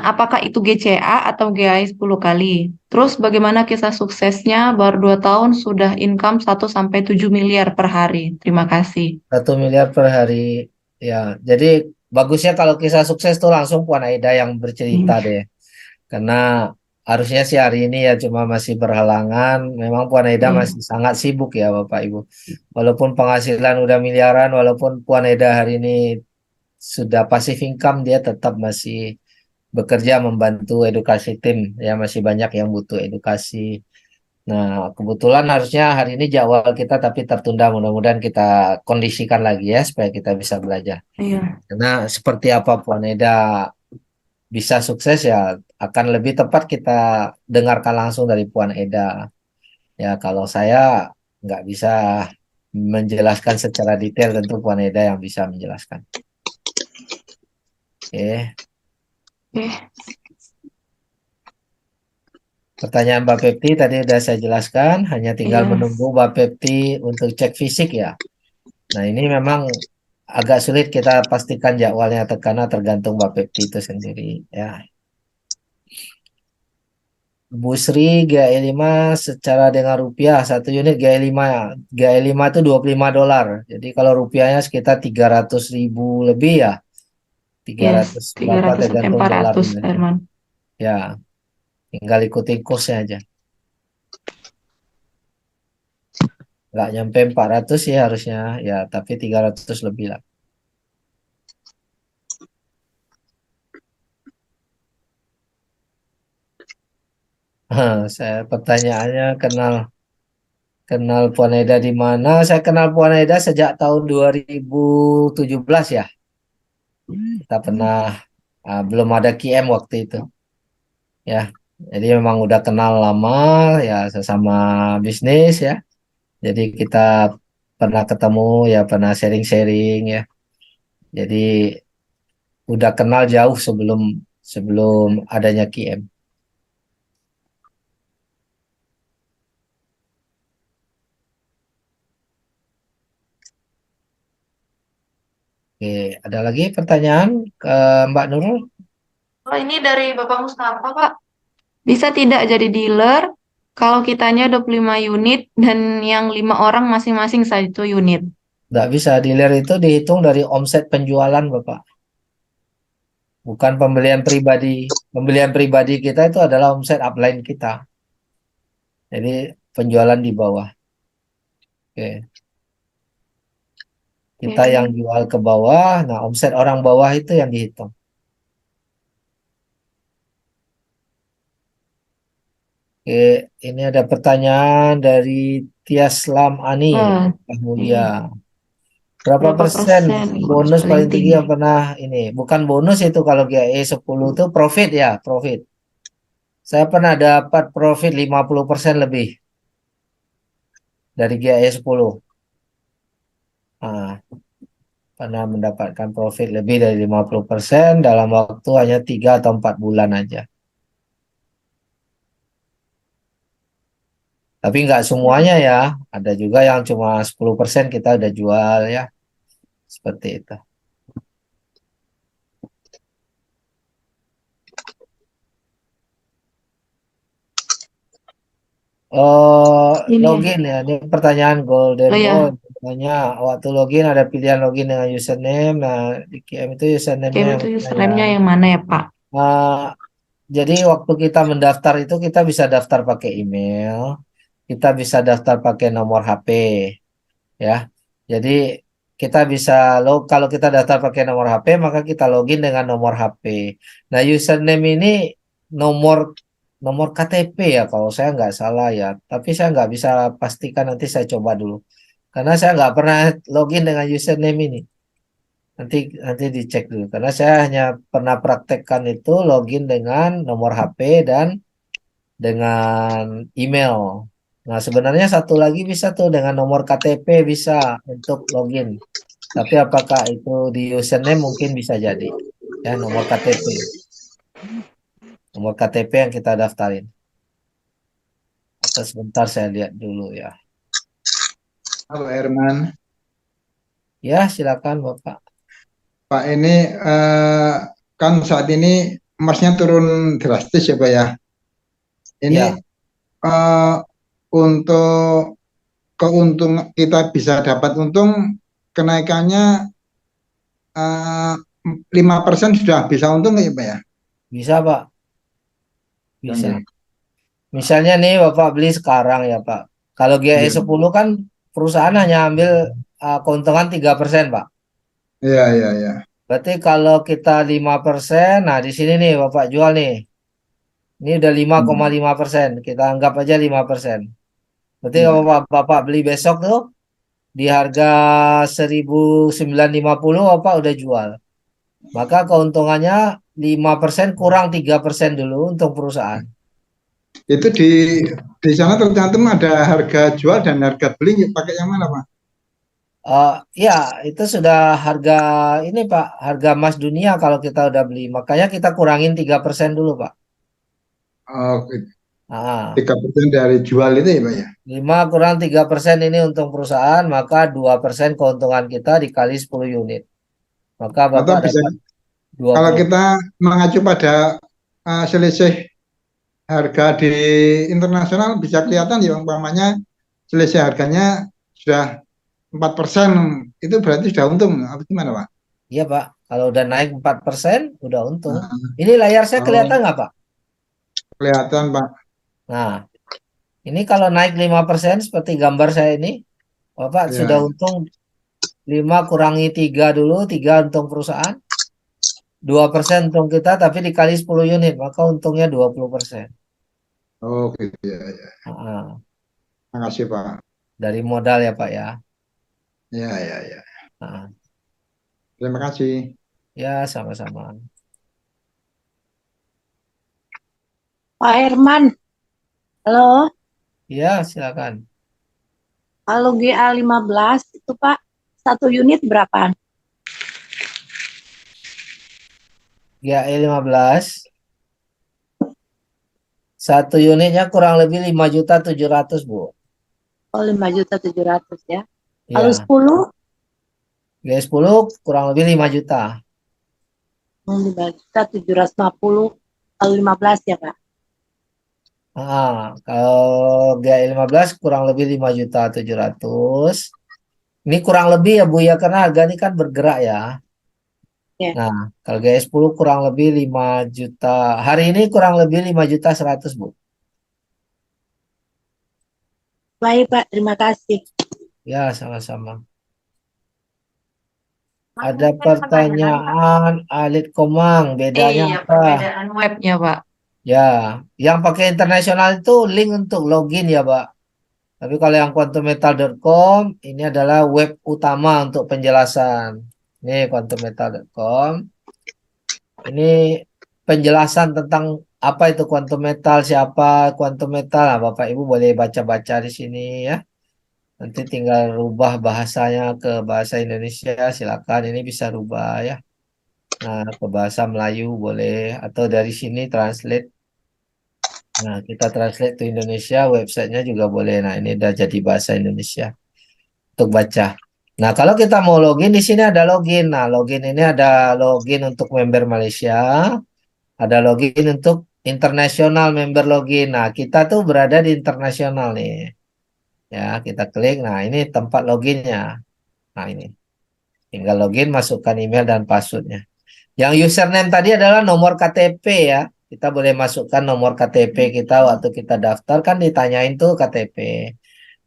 Apakah itu GCA atau GAI 10 kali? Terus bagaimana kisah suksesnya? Baru 2 tahun sudah income 1 sampai 7 miliar per hari. Terima kasih. 1 miliar per hari. Ya, jadi bagusnya kalau kisah sukses tuh langsung Puan Aida yang bercerita deh. Karena harusnya sih hari ini ya cuma masih berhalangan. Memang Puan Aida masih sangat sibuk ya Bapak Ibu. Walaupun penghasilan udah miliaran, walaupun Puan Aida hari ini sudah passive income, dia tetap masih bekerja membantu edukasi tim. Ya masih banyak yang butuh edukasi. Nah, kebetulan harusnya hari ini jadwal kita tapi tertunda. Mudah-mudahan kita kondisikan lagi ya supaya kita bisa belajar. Iya. Karena seperti apa Puan Eda bisa sukses ya akan lebih tepat kita dengarkan langsung dari Puan Eda. Ya kalau saya nggak bisa menjelaskan secara detail, tentu Puan Eda yang bisa menjelaskan. Oke. Pertanyaan Mbak Pepti tadi sudah saya jelaskan, hanya tinggal menunggu Mbak Pepti untuk cek fisik ya. Nah ini memang agak sulit kita pastikan jadwalnya karena tergantung Mbak Pepti itu sendiri ya. Bu Sri GAI5 secara dengan rupiah, satu unit GAI5 ya. GAI5 itu $25. Jadi kalau rupiahnya sekitar 300.000 lebih ya. 300 berapa 300 sampai tergantung 400, dolarnya. Pak Herman. Ya, tinggal ikutin kursnya aja. Nggak nyampe 400 sih harusnya ya, tapi 300 lebih lah. Saya pertanyaannya kenal Kenal Puan Eda di mana? Saya kenal Puan Eda sejak tahun 2017 ya. Kita pernah belum ada QM waktu itu. Ya. Jadi memang udah kenal lama ya, sesama bisnis ya. Jadi kita pernah ketemu ya, pernah sharing-sharing ya. Jadi udah kenal jauh sebelum sebelum adanya QM. Oke, ada lagi pertanyaan ke Mbak Nurul? Oh, ini dari Bapak Mustafa, Pak. Bisa tidak jadi dealer kalau kitanya 25 unit dan yang 5 orang masing-masing 1 unit? Nggak bisa, dealer itu dihitung dari omset penjualan, Bapak. Bukan pembelian pribadi. Pembelian pribadi kita itu adalah omset upline kita. Jadi penjualan di bawah. Oke. Kita yang jual ke bawah, nah omset orang bawah itu yang dihitung. Oke, ini ada pertanyaan dari Tiaslam Ani, Pak Mulia. Berapa persen bonus paling tinggi yang pernah ini? Bukan bonus itu kalau GAE 10 itu profit ya, profit. Saya pernah dapat profit 50% lebih dari GAE 10. Nah, pernah mendapatkan profit lebih dari 50% dalam waktu hanya 3 atau 4 bulan aja. Tapi nggak semuanya ya, ada juga yang cuma 10% kita udah jual ya. Seperti itu. Login ya, ini pertanyaan Golden Boy. Tanya, waktu login ada pilihan login dengan username. Nah, di QM itu username-nya Itu username-nya yang mana ya, Pak? Jadi waktu kita mendaftar itu kita bisa daftar pakai email, kita bisa daftar pakai nomor HP, ya. Jadi kita bisa kalau kita daftar pakai nomor HP maka kita login dengan nomor HP. Nah, username ini nomor nomor KTP ya kalau saya nggak salah ya. Tapi saya nggak bisa pastikan, nanti saya coba dulu. Karena saya nggak pernah login dengan username ini. Nanti dicek dulu. Karena saya hanya pernah praktekkan itu login dengan nomor HP dan dengan email. Nah, sebenarnya satu lagi bisa tuh dengan nomor KTP bisa untuk login. Tapi apakah itu di username mungkin bisa jadi. Ya, nomor KTP. Nomor KTP yang kita daftarin. Atau sebentar saya lihat dulu ya. Halo Herman. Ya, silakan Bapak. Pak, ini kan saat ini emasnya turun drastis ya Pak ya. Ini untuk keuntungan kita bisa dapat untung kenaikannya 5% sudah bisa untung nggak ya Pak ya? Bisa Pak. Bisa. Misalnya nih Bapak beli sekarang ya Pak. Kalau GAE 10 kan perusahaan hanya ambil keuntungan 3% Pak. Iya, iya, iya. Berarti kalau kita 5%, nah di sini nih Bapak jual nih. Ini udah 5,5%. Kita anggap aja 5%. Berarti kalau Bapak beli besok tuh di harga 1.950 Bapak udah jual. Maka keuntungannya 5% kurang 3% dulu untuk perusahaan. Itu di sana tercantum ada harga jual dan harga beli, pakai yang mana Pak? Ya, itu sudah harga ini Pak, harga emas dunia kalau kita udah beli. Makanya kita kurangin 3% dulu Pak. Oh, 3% dari jual itu ya Pak ya? 5 kurang 3% ini untung perusahaan, maka 2% keuntungan kita dikali 10 unit. Maka Bapak bisa, dapat 20. kalau kita mengacu pada selisih harga di internasional bisa kelihatan ya umpamanya selisih harganya sudah 4%, itu berarti sudah untung apa gimana Pak? Iya Pak, kalau udah naik 4% udah untung. Ini layar saya kelihatan nggak Pak? Kelihatan Pak. Nah, ini kalau naik 5% seperti gambar saya ini, Bapak sudah untung 5 kurangi 3 dulu, 3 untung perusahaan. 2% untung kita, tapi dikali 10 unit, maka untungnya 20%. Oh gitu ya. Makasih Pak. dari modal ya Pak ya. Ya, ya, ya. Nah, Terima kasih. ya sama-sama. Pak Herman, halo. Ya silakan. Kalau GA15 itu Pak, 1 unit berapa? GAE 15 satu unitnya kurang lebih 5.700.000 Bu. Oh, 5.700.000 ya. Kalau Ya, 10, GAE 10 kurang lebih 5 juta. 5.750. Kalau 15 ya Pak. Kalau GAE 15 kurang lebih 5.700.000. Ini kurang lebih ya Bu ya, karena harga ini kan bergerak ya. Ya. Nah, kalau GAE 10 kurang lebih 5 juta. Hari ini kurang lebih 5.100.000 Bu. Baik Pak, terima kasih. Ya, sama-sama. Ada pertanyaan Alit Komang, bedanya Iya, apa? perbedaan webnya, Pak. Ya, yang pakai internasional itu link untuk login ya, Pak. Tapi kalau yang quantummetal.com ini adalah web utama untuk penjelasan. Ini quantummetal.com. Ini penjelasan tentang apa itu quantum metal, siapa quantum metal. Nah, Bapak Ibu boleh baca-baca di sini ya. Nanti tinggal rubah bahasanya ke bahasa Indonesia, silakan. Ini bisa rubah ya. Nah, ke bahasa Melayu boleh atau dari sini translate. Nah, kita translate ke Indonesia, websitenya juga boleh. Nah, ini udah jadi bahasa Indonesia untuk baca. Nah, kalau kita mau login di sini ada login. Nah, login ini ada login untuk member Malaysia, ada login untuk internasional member login. Nah, kita tuh berada di internasional nih. Ya, kita klik. Nah, ini tempat loginnya. Nah, ini. Tinggal login, masukkan email dan passwordnya. Yang username tadi adalah nomor KTP ya. Kita boleh masukkan nomor KTP kita waktu kita daftar kan ditanyain tuh KTP.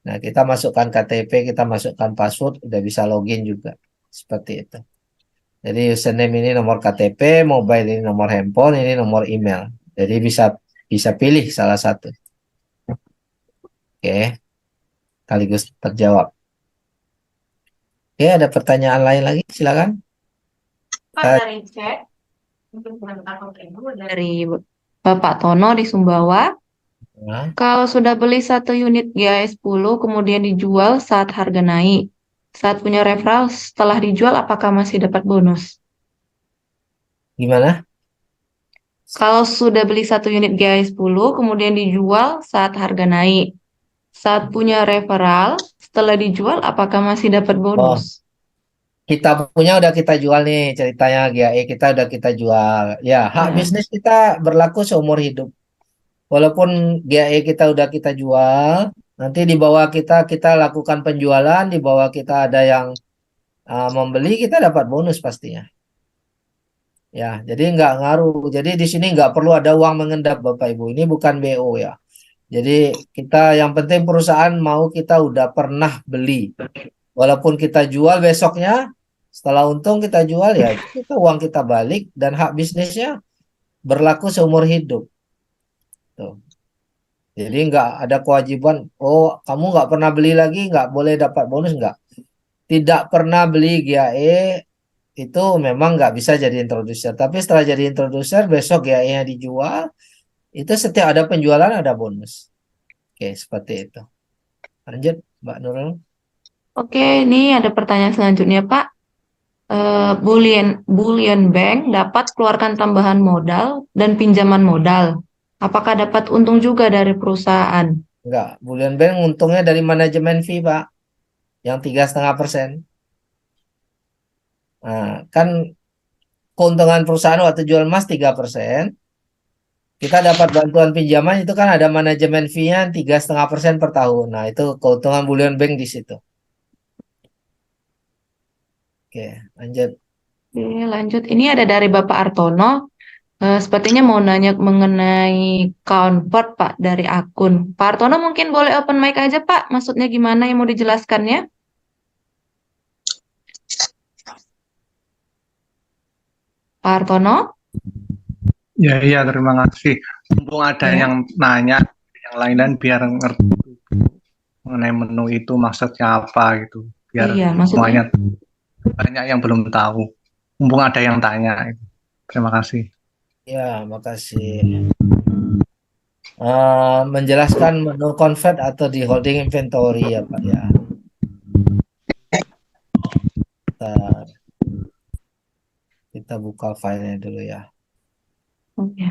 Nah, kita masukkan KTP, kita masukkan password, udah bisa login juga. Seperti itu. Jadi username ini nomor KTP, mobile ini nomor handphone, ini nomor email. Jadi bisa pilih salah satu. Oke. Sekaligus terjawab. Oke, ada pertanyaan lain lagi? Silakan. Pak, dari chat dari Bapak Tono di Sumbawa. Nah, Kalau sudah beli 1 unit GAE 10 kemudian dijual saat harga naik, saat punya referral setelah dijual apakah masih dapat bonus? gimana? Kalau sudah beli 1 unit GAE 10 kemudian dijual saat harga naik, saat punya referral setelah dijual apakah masih dapat bonus? Kita punya udah kita jual nih ceritanya GAE kita udah kita jual. Ya, hak bisnis kita berlaku seumur hidup. Walaupun GAE kita udah kita jual, nanti di bawah kita lakukan penjualan, di bawah kita ada yang membeli, kita dapat bonus pastinya. Ya, jadi nggak ngaruh. Jadi di sini nggak perlu ada uang mengendap Bapak Ibu. Ini bukan BO ya. Jadi kita yang penting perusahaan mau kita udah pernah beli. Walaupun kita jual besoknya, setelah untung kita jual ya kita uang kita balik dan hak bisnisnya berlaku seumur hidup. Tuh. Jadi nggak ada kewajiban, oh kamu nggak pernah beli lagi nggak boleh dapat bonus nggak. Tidak pernah beli GAE itu memang nggak bisa jadi introducer. Tapi setelah jadi introducer besok GAE-nya dijual, itu setiap ada penjualan ada bonus. Oke, seperti itu. Lanjut Mbak Nurul. Oke, ini ada pertanyaan selanjutnya, Pak. Bullion Bank dapat keluarkan tambahan modal dan pinjaman modal. Apakah dapat untung juga dari perusahaan? Enggak, Bullion Bank untungnya dari manajemen fee, Pak. Yang 3,5%. Nah, kan keuntungan perusahaan waktu jual emas 3%. Kita dapat bantuan pinjaman itu kan ada manajemen fee-nya 3,5% per tahun. Nah, itu keuntungan Bullion Bank di situ. Oke, lanjut. Oke, lanjut. Ini ada dari Bapak Artono. Sepertinya mau nanya mengenai convert, Pak, dari akun. Pak Artono mungkin boleh open mic aja, Pak. Maksudnya gimana yang mau dijelaskannya? Pak Artono? Ya, iya, terima kasih. Mumpung ada yang nanya yang lain dan biar ngerti. mengenai menu itu maksudnya apa gitu, biar Iya, maksudnya semuanya banyak yang belum tahu. Mumpung ada yang tanya. Terima kasih. Ya, makasih. Menjelaskan menu convert atau di holding inventory ya Pak ya. Kita buka filenya dulu ya. oke.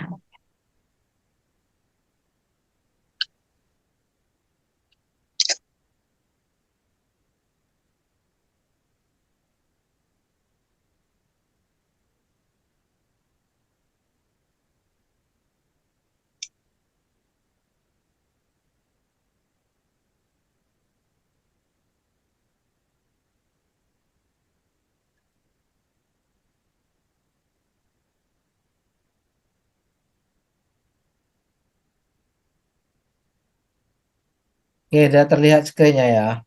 Oke, udah terlihat screen-nya ya.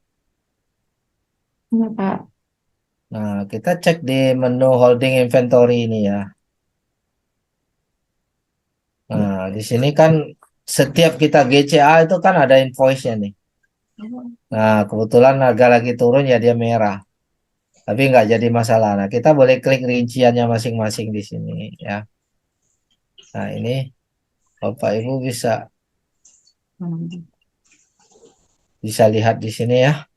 Iya, Pak. Nah, kita cek di menu holding inventory ini ya. Nah, di sini kan setiap kita GCA itu kan ada invoice-nya nih. Nah, kebetulan harga lagi turun ya dia merah. Tapi nggak jadi masalah. Nah, kita boleh klik rinciannya masing-masing di sini ya. Nah, ini Bapak Ibu bisa lihat di sini ya.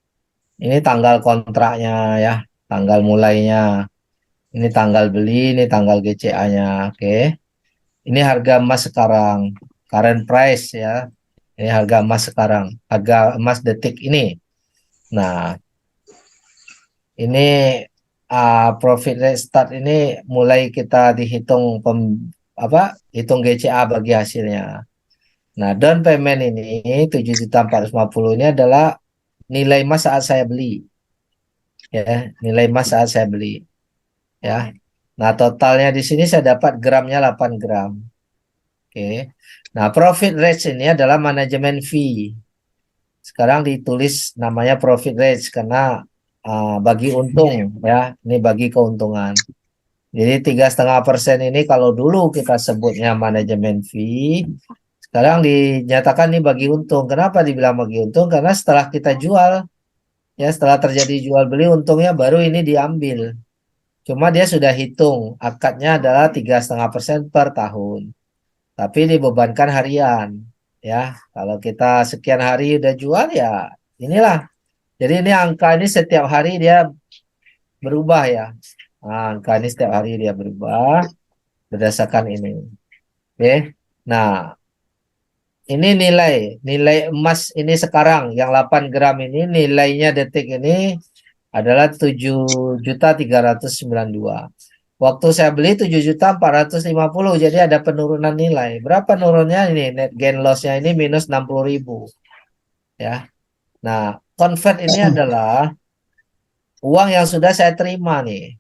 Ini tanggal kontraknya ya, tanggal mulainya. Ini tanggal beli, ini tanggal GCA-nya. Oke. Ini harga emas sekarang, current price ya. Ini harga emas sekarang, harga emas detik ini. Nah, ini profit rate start ini mulai kita dihitung hitung GCA bagi hasilnya. Nah, down payment ini 7.450 ini adalah nilai emas saat saya beli. Ya, nilai emas saat saya beli. Ya. Nah, totalnya di sini saya dapat gramnya 8 gram. Oke. Nah, profit rate ini adalah manajemen fee. Sekarang ditulis namanya profit rate karena bagi untung ya, ini bagi keuntungan. Jadi 3,5% ini kalau dulu kita sebutnya manajemen fee, sekarang dinyatakan ini bagi untung. Kenapa dibilang bagi untung? Karena setelah kita jual, ya setelah terjadi jual beli untungnya baru ini diambil. Cuma dia sudah hitung, akadnya adalah 3,5% per tahun. Tapi dibebankan harian. Ya, kalau kita sekian hari udah jual ya inilah. Jadi ini angka ini setiap hari dia berubah ya. Nah, angka ini setiap hari dia berubah berdasarkan ini. Oke. Nah, ini nilai emas ini sekarang yang 8 gram ini nilainya detik ini adalah 7.392. Waktu saya beli 7.450, jadi ada penurunan nilai. Berapa nurunnya ini? Net gain loss-nya ini minus 60.000. Ya. Nah, convert ini adalah uang yang sudah saya terima nih.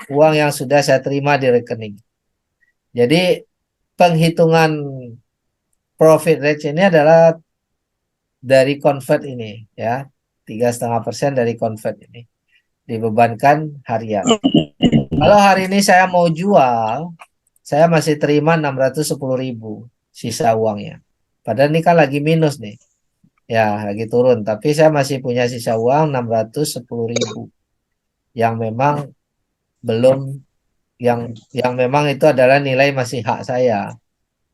Uang yang sudah saya terima di rekening. Jadi penghitungan profit rate ini adalah dari convert ini ya. 3,5% dari convert ini dibebankan harian. Kalau hari ini saya mau jual, saya masih terima 610.000 sisa uangnya. Padahal ini kan lagi minus nih. Ya, lagi turun. Tapi saya masih punya sisa uang 610.000 yang memang belum yang memang itu adalah nilai masih hak saya.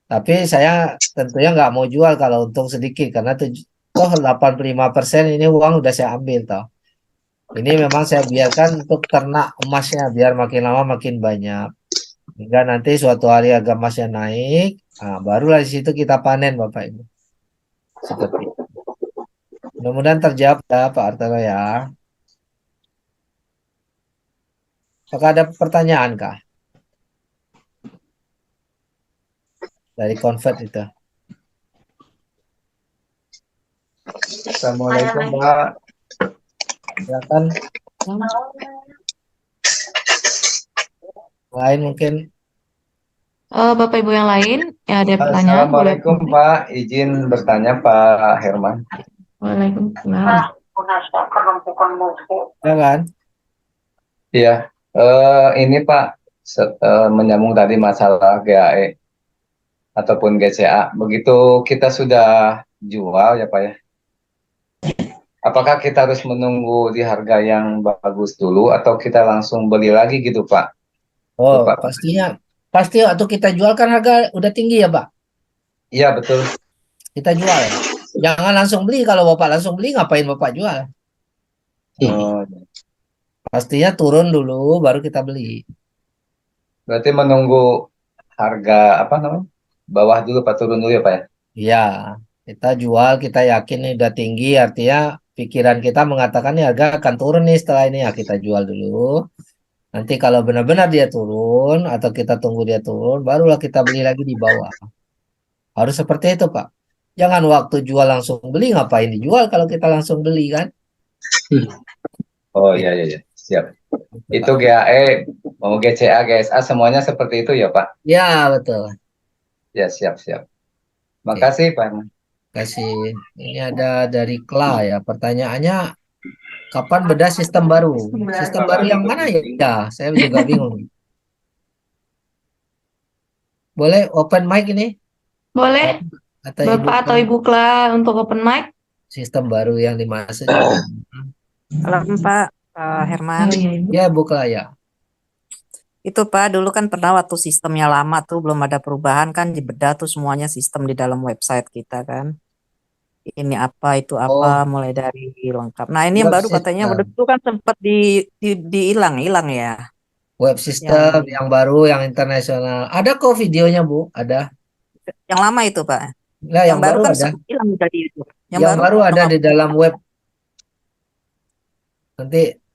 Tapi saya tentunya nggak mau jual kalau untung sedikit karena toh 85% ini uang udah saya ambil toh. Ini memang saya biarkan untuk ternak emasnya biar makin lama makin banyak. Hingga nanti suatu hari harga emasnya naik, nah barulah di situ kita panen Bapak Ibu. Seperti itu. Mudah-mudahan terjawab ya Pak Artano ya. Apakah ada pertanyaan kah? Dari convert itu. Assalamualaikum Pak. Silakan. Lain mungkin. Bapak Ibu yang lain, ya ada pertanyaan? Assalamualaikum Pak, izin bertanya Pak Herman. Waalaikumsalam. Silakan. Iya, ini Pak, menyambung tadi masalah GAE ataupun GCA. Begitu kita sudah jual ya Pak ya, Apakah kita harus menunggu di harga yang bagus dulu atau kita langsung beli lagi gitu, Pak? Oh, Pak. pastinya. Pasti waktu kita jual kan harga udah tinggi ya, Pak? Iya, betul. Kita jual. Jangan langsung beli. Kalau Bapak langsung beli, ngapain Bapak jual? Oh, Pastinya turun dulu, baru kita beli. berarti menunggu harga apa namanya? Bawah dulu, Pak, turun dulu ya, Pak ya? Iya, kita jual, kita yakin ini udah tinggi, artinya pikiran kita mengatakan nih harga akan turun nih setelah ini, ya kita jual dulu. Nanti kalau benar-benar dia turun, atau kita tunggu dia turun, barulah kita beli lagi di bawah. Harus seperti itu, Pak. Jangan waktu jual langsung beli, ngapain dijual kalau kita langsung beli kan? Oh iya, iya, iya. Siap. Itu GAE, mau GCA, GSA, semuanya seperti itu ya, Pak? Ya, betul. Ya, siap, siap. Makasih, Pak Herman. Kasih. Ini ada dari Kla ya. Pertanyaannya, kapan beda sistem baru? Sistem baru yang mana ya? Ya, saya juga bingung. Boleh open mic ini? Boleh, Atau Ibu Bapak atau Ibu Kla untuk open mic? sistem baru yang dimaksud? Halo Pak Herman. Oh, iya, Ibu. Ya, Bu Kla ya. Itu Pak, dulu kan pernah waktu sistemnya lama tuh belum ada perubahan kan dibedah tuh semuanya sistem di dalam website kita kan. Ini apa, itu apa, mulai dari lengkap. Nah ini yang Web baru katanya udah system. dulu kan sempat hilang ya. Web system yang baru, yang internasional. Ada kok videonya, Bu. Ada. Yang lama itu Pak. Nah, yang baru baru kan ada. sempat hilang dari YouTube. Yang baru ada di dalam web.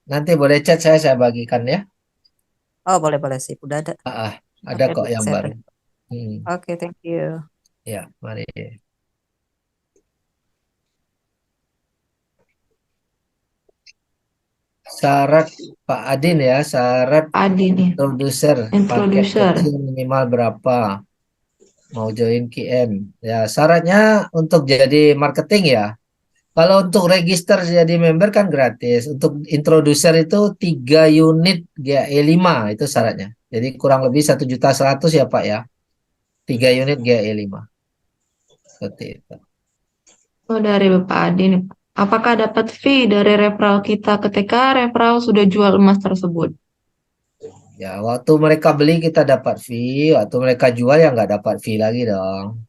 Nanti boleh chat saya bagikan ya. Oh boleh sip, udah ada. Ada Oke, kok yang saya baru. Oke, thank you. Ya, mari. Syarat Pak Adin ya, syarat introducer paket kecil minimal berapa? Mau join QM. Ya, syaratnya untuk jadi marketing ya. Kalau untuk register jadi member kan gratis. Untuk introducer itu 3 unit GAE 5 itu syaratnya. Jadi kurang lebih 1.100.000 ya Pak ya. 3 unit GAE 5. Seperti itu. Oh, dari Bapak Adin. Apakah dapat fee dari referral kita ketika referral sudah jual emas tersebut? Ya, waktu mereka beli kita dapat fee, waktu mereka jual ya nggak dapat fee lagi dong.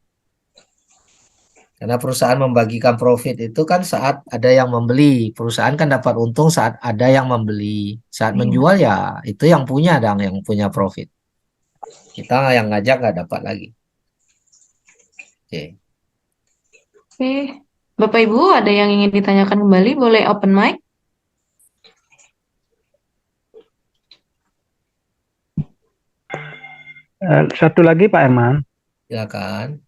Karena perusahaan membagikan profit itu kan saat ada yang membeli. Perusahaan kan dapat untung saat ada yang membeli. Saat menjual ya itu yang punya dong, yang punya profit. Kita yang ngajak nggak dapat lagi. Oke. Oke. Bapak Ibu, ada yang ingin ditanyakan kembali? Boleh open mic? Satu lagi Pak Herman. Silakan.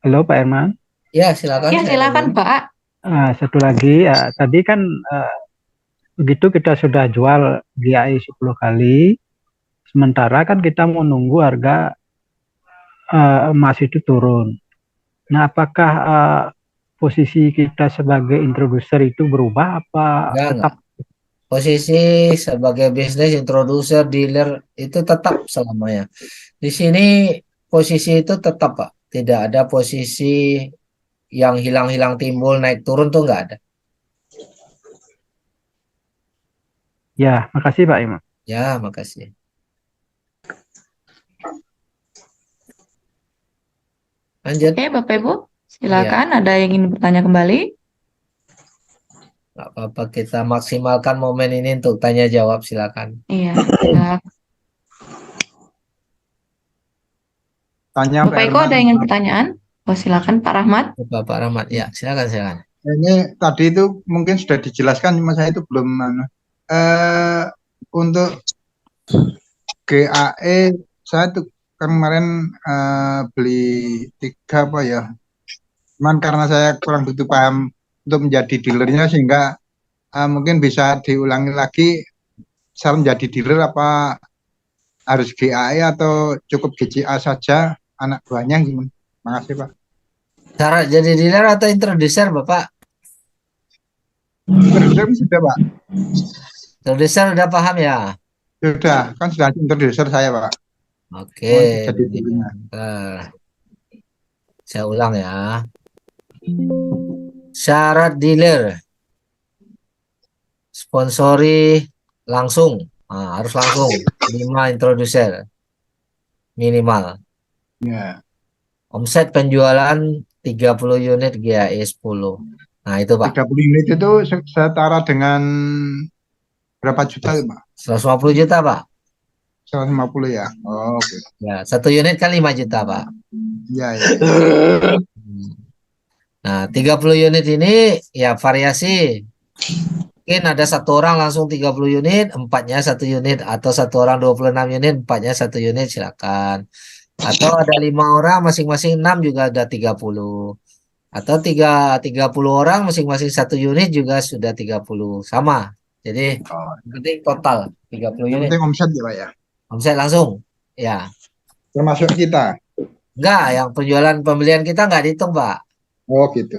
Halo Pak Herman. Ya, silakan. Ya, silakan Pak. Satu lagi, tadi kan begitu kita sudah jual GAI 10 kali, sementara kan kita mau nunggu harga emas itu turun. Nah, apakah posisi kita sebagai introducer itu berubah apa tetap? Posisi sebagai bisnis introducer, dealer itu tetap selamanya. Di sini posisi itu tetap Pak. Tidak ada posisi yang hilang-hilang timbul naik turun tuh nggak ada. Ya, makasih Pak Imam. Ya, makasih. Lanjut. Oke, Bapak Ibu, silakan. Ada yang ingin bertanya kembali? Nggak apa-apa, kita maksimalkan momen ini untuk tanya jawab, silakan. Iya. Tanya Bapak Eko ada yang ingin pertanyaan? Oh, silakan Pak Rahmat. Bapak Rahmat, ya silakan. Ini tadi itu mungkin sudah dijelaskan, cuma saya itu belum untuk GAE saya tuh kemarin beli 3 apa ya. Cuman karena saya kurang begitu paham untuk menjadi dealernya sehingga mungkin bisa diulangi lagi, saya menjadi dealer apa harus GAE atau cukup GCA saja anak buahnya gimana? Makasih Pak. Cara jadi dealer atau introducer Bapak? Introducer sudah Pak. Introducer udah paham ya? Sudah, kan sudah introducer saya Pak. Oke. Jadi dealernya. Saya ulang ya. Syarat dealer, sponsori langsung. Nah, harus langsung. 5 introducer minimal. Ya. Omset penjualan 30 unit GAE 10. Nah, itu Pak. 30 unit itu setara dengan berapa juta itu, Pak? 150 juta Pak. 150 ya. Oh, oke. Ya, 1 unit kan 5 juta Pak. Ya, ya. Nah, 30 unit ini ya variasi. Mungkin ada 1 orang langsung 30 unit, 4-nya 1 unit, atau 1 orang 26 unit, 4-nya 1 unit, silakan. Atau ada 5 orang masing-masing 6 juga ada 30. Atau 30 orang masing-masing 1 unit juga sudah 30. Sama. Jadi yang penting total 30 Yang unit. penting omset ya, Pak ya. Omset langsung. Ya. Termasuk kita. Enggak, yang penjualan pembelian kita enggak dihitung, Pak. Oh, gitu.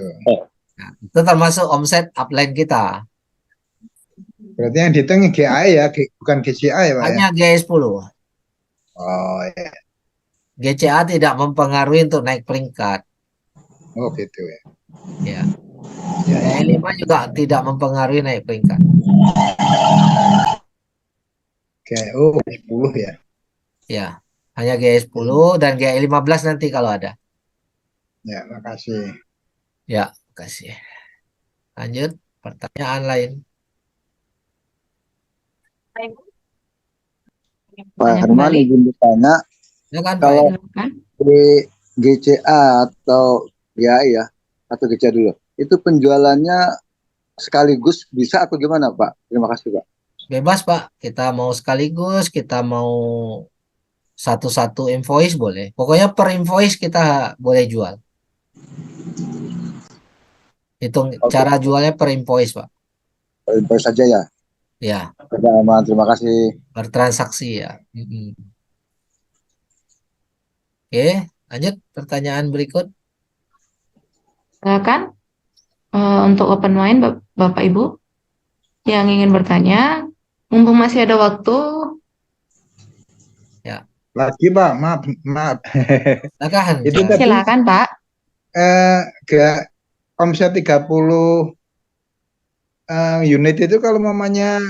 Nah, itu termasuk omset upline kita. Berarti yang dihitung GAE ya, bukan GCA ya, Pak ya. Hanya GAE 10. Oh, ya. GCA tidak mempengaruhi untuk naik peringkat. Oh, gitu ya. Ya. GAE 5 juga tidak mempengaruhi naik peringkat. Oke, oh 10 ya. Ya. Hanya GAE 10 dan GAE 15 nanti kalau ada. Ya, makasih. Ya, makasih. Lanjut, pertanyaan lain. Pak Herman izin bertanya, Silakan, Pak. kalau di GCA atau ya atau GCA dulu, itu penjualannya sekaligus bisa atau gimana, Pak? Terima kasih, Pak. Bebas, Pak. Kita mau sekaligus, kita mau satu-satu invoice boleh. Pokoknya per invoice kita boleh jual. Hitung cara jualnya per invoice, Pak. Per invoice saja ya? Ya. Terima kasih. Bertransaksi ya. Oke, lanjut pertanyaan berikut. Silakan untuk open mind Bapak Ibu yang ingin bertanya, mumpung masih ada waktu. Ya. Lagi Pak, maaf. Silakan. Itu tadi Silakan Pak. Omset 30 unit itu kalau mamanya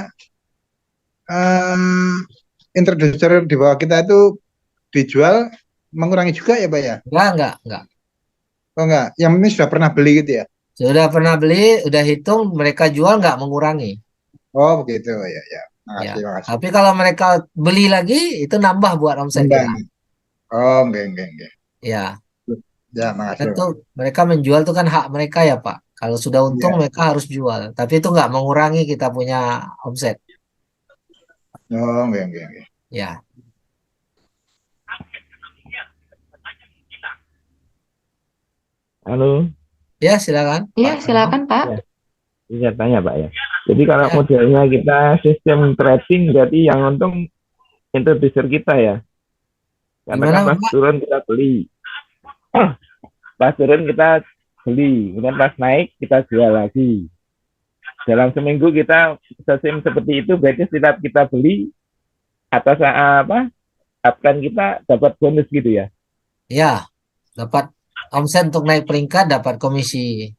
introducer di bawah kita itu dijual mengurangi juga ya Pak ya? Enggak. Oh enggak, yang ini sudah pernah beli gitu ya? Sudah pernah beli, udah hitung, mereka jual nggak mengurangi. Oh begitu ya. Ya. Makasih. Tapi kalau mereka beli lagi, itu nambah buat omset kita. Oh enggak. Ya. Ya, makasih. Itu mereka menjual itu kan hak mereka ya Pak. Kalau sudah untung mereka harus jual. Tapi itu nggak mengurangi kita punya omset. Oh enggak. Ya. Halo. Ya, silakan. Iya, silakan Pak. Ya. Bisa tanya Pak ya. Jadi kalau modelnya kita sistem trading, berarti yang untung introducer kita ya. Karena kan pas turun kita beli. Pas turun kita beli, kemudian pas naik kita jual lagi. Dalam seminggu kita sistem seperti itu, berarti setiap kita beli atas upkan kita dapat bonus gitu ya? Ya, dapat omset untuk naik peringkat, dapat komisi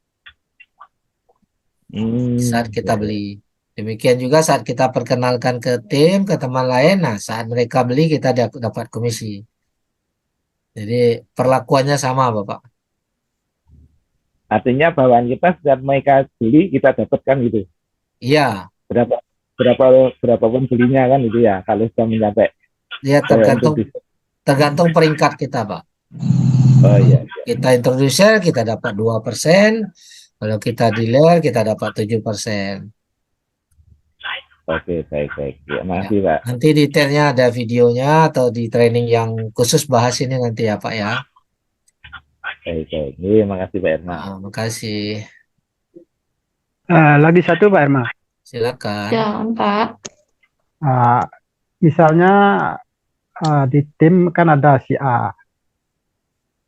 saat kita beli. Demikian juga saat kita perkenalkan ke tim, ke teman lain, nah saat mereka beli kita dapat komisi. Jadi perlakuannya sama Bapak. Artinya bawaan kita saat mereka beli kita dapatkan gitu. Iya. Berapapun belinya kan gitu ya. Kalau sudah mencapai. Ya tergantung peringkat kita Pak. Oh iya. Kita introducer kita dapat 2%. Kalau kita dealer kita dapat 7%. Oke, baik. Ya, makasih Pak. Nanti detailnya ada videonya atau di training yang khusus bahas ini nanti ya Pak ya. Baik. Iya, makasih Pak Erma. Makasih. Lagi satu Pak Erma. Silakan. Jangan Pak. Misalnya di tim kan ada si A.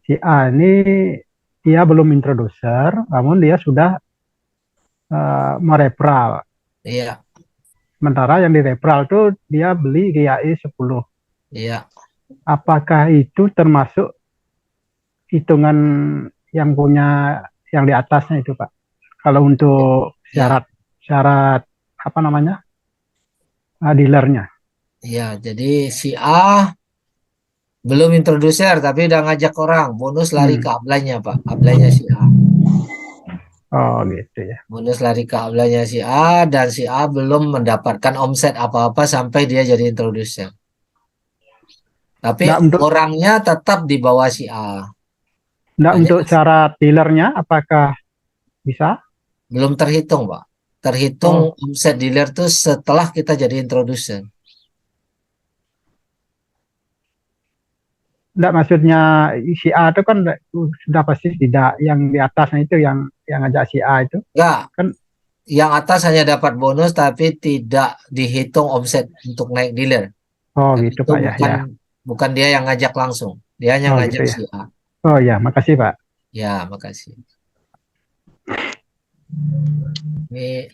Si A ini dia belum introducer, namun dia sudah mereferral. Iya. Sementara yang direferral tuh dia beli GAE 10. Iya. Apakah itu termasuk hitungan yang punya yang di atasnya itu Pak. Kalau untuk syarat apa namanya dealernya. Ya, jadi si A belum introducer tapi udah ngajak orang, bonus lari ke upline-nya Pak, upline-nya si A. Oh gitu ya. Bonus lari ke upline-nya si A dan si A belum mendapatkan omset apa-apa sampai dia jadi introducer. Tapi orangnya tetap di bawah si A. Nah, untuk syarat dealernya apakah bisa? Belum terhitung, Pak. Terhitung omset dealer tuh setelah kita jadi introducer. Enggak, maksudnya si A itu kan sudah pasti tidak, yang di atasnya itu yang ngajak si A itu. Enggak. Kan yang atas hanya dapat bonus tapi tidak dihitung omset untuk naik dealer. Oh Dan gitu itu Pak ya. bukan dia yang ngajak langsung. Dia hanya Oh ngajak gitu ya. si A. Oh ya, makasih Pak. Ya, makasih. Ini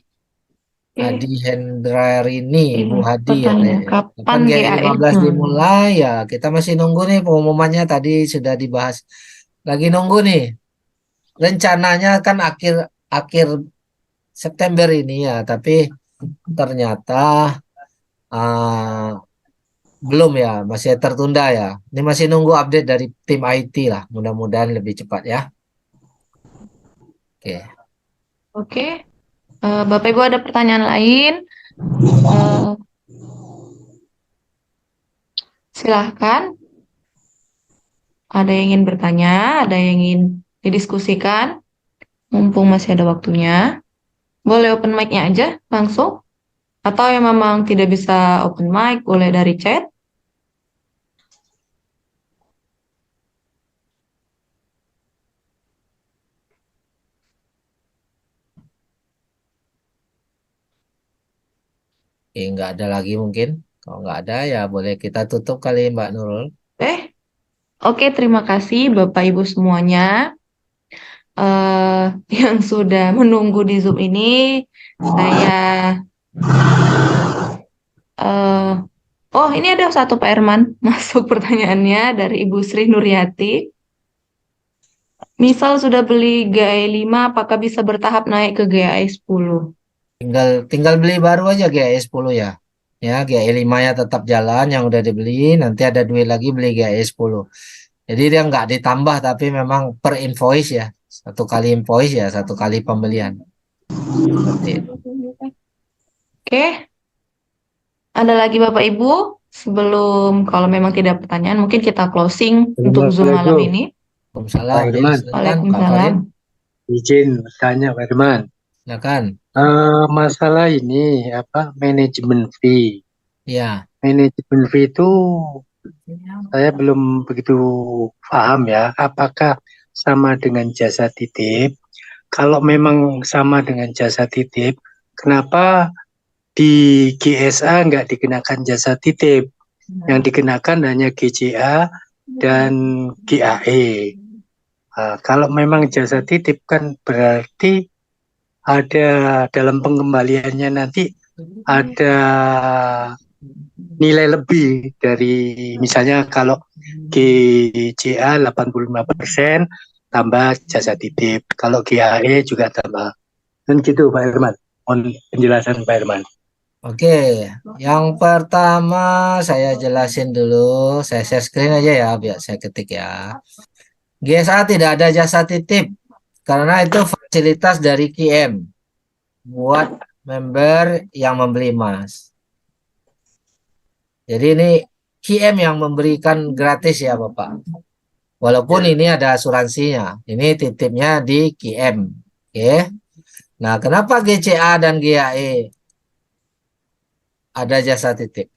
Hadi Hendrarini, Ibu Hadi ya. Kapan GAE 15 dimulai ya? Kita masih nunggu nih pengumumannya, tadi sudah dibahas. Lagi nunggu nih. Rencananya kan akhir September ini ya, tapi ternyata belum ya, masih tertunda ya. Ini masih nunggu update dari tim IT lah. Mudah-mudahan lebih cepat ya. Oke. Oke. Bapak Ibu ada pertanyaan lain? Silahkan. Ada yang ingin bertanya, ada yang ingin didiskusikan. Mumpung masih ada waktunya. Boleh open mic-nya aja langsung. Atau yang memang tidak bisa open mic, boleh dari chat. Oke, nggak ada lagi mungkin. Kalau nggak ada ya boleh kita tutup kali Mbak Nurul. Oke, terima kasih Bapak Ibu semuanya yang sudah menunggu di Zoom ini. Saya oh, ini ada satu Pak Herman masuk pertanyaannya dari Ibu Sri Nuryati. Misal sudah beli GAE 5, apakah bisa bertahap naik ke GAE 10? Tinggal beli baru aja GAE 10 ya. Ya, GAE 5-nya tetap jalan yang udah dibeli, nanti ada duit lagi beli GAE 10. Jadi dia nggak ditambah tapi memang per invoice ya. Satu kali invoice ya, satu kali pembelian. Seperti itu. Oke. Ada lagi Bapak Ibu? Sebelum kalau memang tidak pertanyaan, mungkin kita closing untuk Zoom malam ini. Waalaikumsalam. Pak Herman. Waalaikumsalam. Izin bertanya Pak Herman. Silakan. Masalah ini apa manajemen fee. Ya. Manajemen fee itu saya belum begitu paham ya. Apakah sama dengan jasa titip? Kalau memang sama dengan jasa titip, kenapa di GSA nggak dikenakan jasa titip? Yang dikenakan hanya GCA dan GAE. Kalau memang jasa titip kan berarti ada dalam pengembaliannya nanti ada nilai lebih dari misalnya kalau GCA 85% tambah jasa titip, kalau GAE juga tambah. Dan gitu Pak Herman. Mohon penjelasan Pak Herman. Oke, yang pertama saya jelasin dulu, saya share screen aja ya biar saya ketik ya. GSA tidak ada jasa titip karena itu fasilitas dari QM buat member yang membeli emas. Jadi ini QM yang memberikan gratis ya Bapak. Walaupun ini ada asuransinya, ini titipnya di QM. Oke. Nah, kenapa GCA dan GAE ada jasa titip?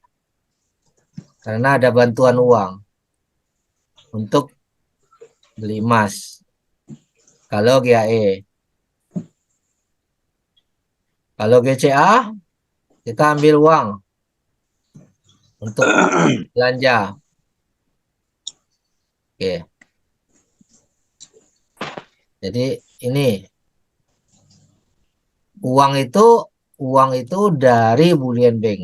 Karena ada bantuan uang untuk beli emas. Kalau GAE. Kalau GCA, kita ambil uang untuk belanja. Oke. Jadi ini uang itu dari Bullion Bank.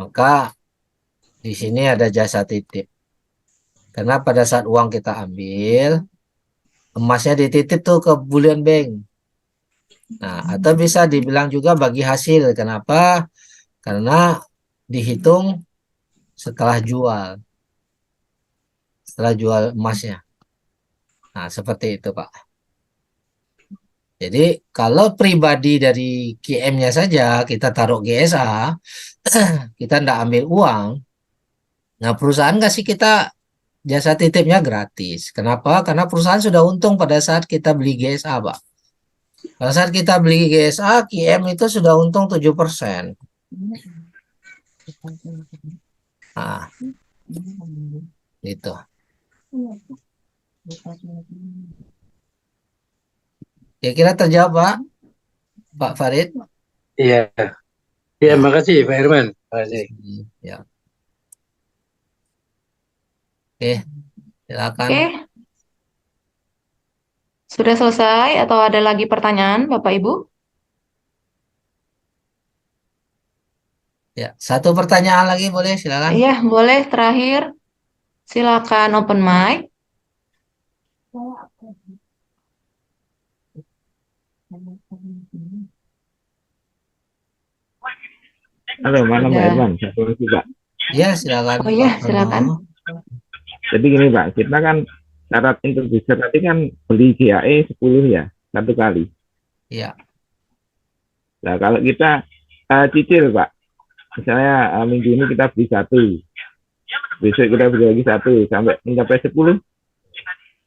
Maka di sini ada jasa titip. Karena pada saat uang kita ambil, emasnya dititip tuh ke bullion bank. Nah, atau bisa dibilang juga bagi hasil. Kenapa? Karena dihitung setelah jual emasnya. Nah, seperti itu, Pak. Jadi, kalau pribadi dari QM-nya saja kita taruh GSA, kita ndak ambil uang. Nah, perusahaan kasih kita jasa titipnya gratis. Kenapa? Karena perusahaan sudah untung pada saat kita beli GSA, Pak. Pada saat kita beli GSA, QM itu sudah untung 7%. Nah, itu. Kira-kira terjawab, Pak Farid? Iya. Ya, makasih Pak Herman. Makasih. Ya. Oke, silakan. Oke. Sudah selesai atau ada lagi pertanyaan, Bapak Ibu? Ya, satu pertanyaan lagi boleh, silakan. Iya, boleh. Terakhir, silakan open mic. Halo, mana Mbak Ada. Herman? Satu lagi, Pak. Iya, silakan. Oh iya, Pak Tono. silakan. Jadi gini, Pak, kita kan syarat introducer tadi kan beli GAE 10 ya, satu kali. Iya. Nah, kalau kita cicil, Pak, misalnya minggu ini kita beli 1, besok kita beli lagi 1, sampai mencapai 10,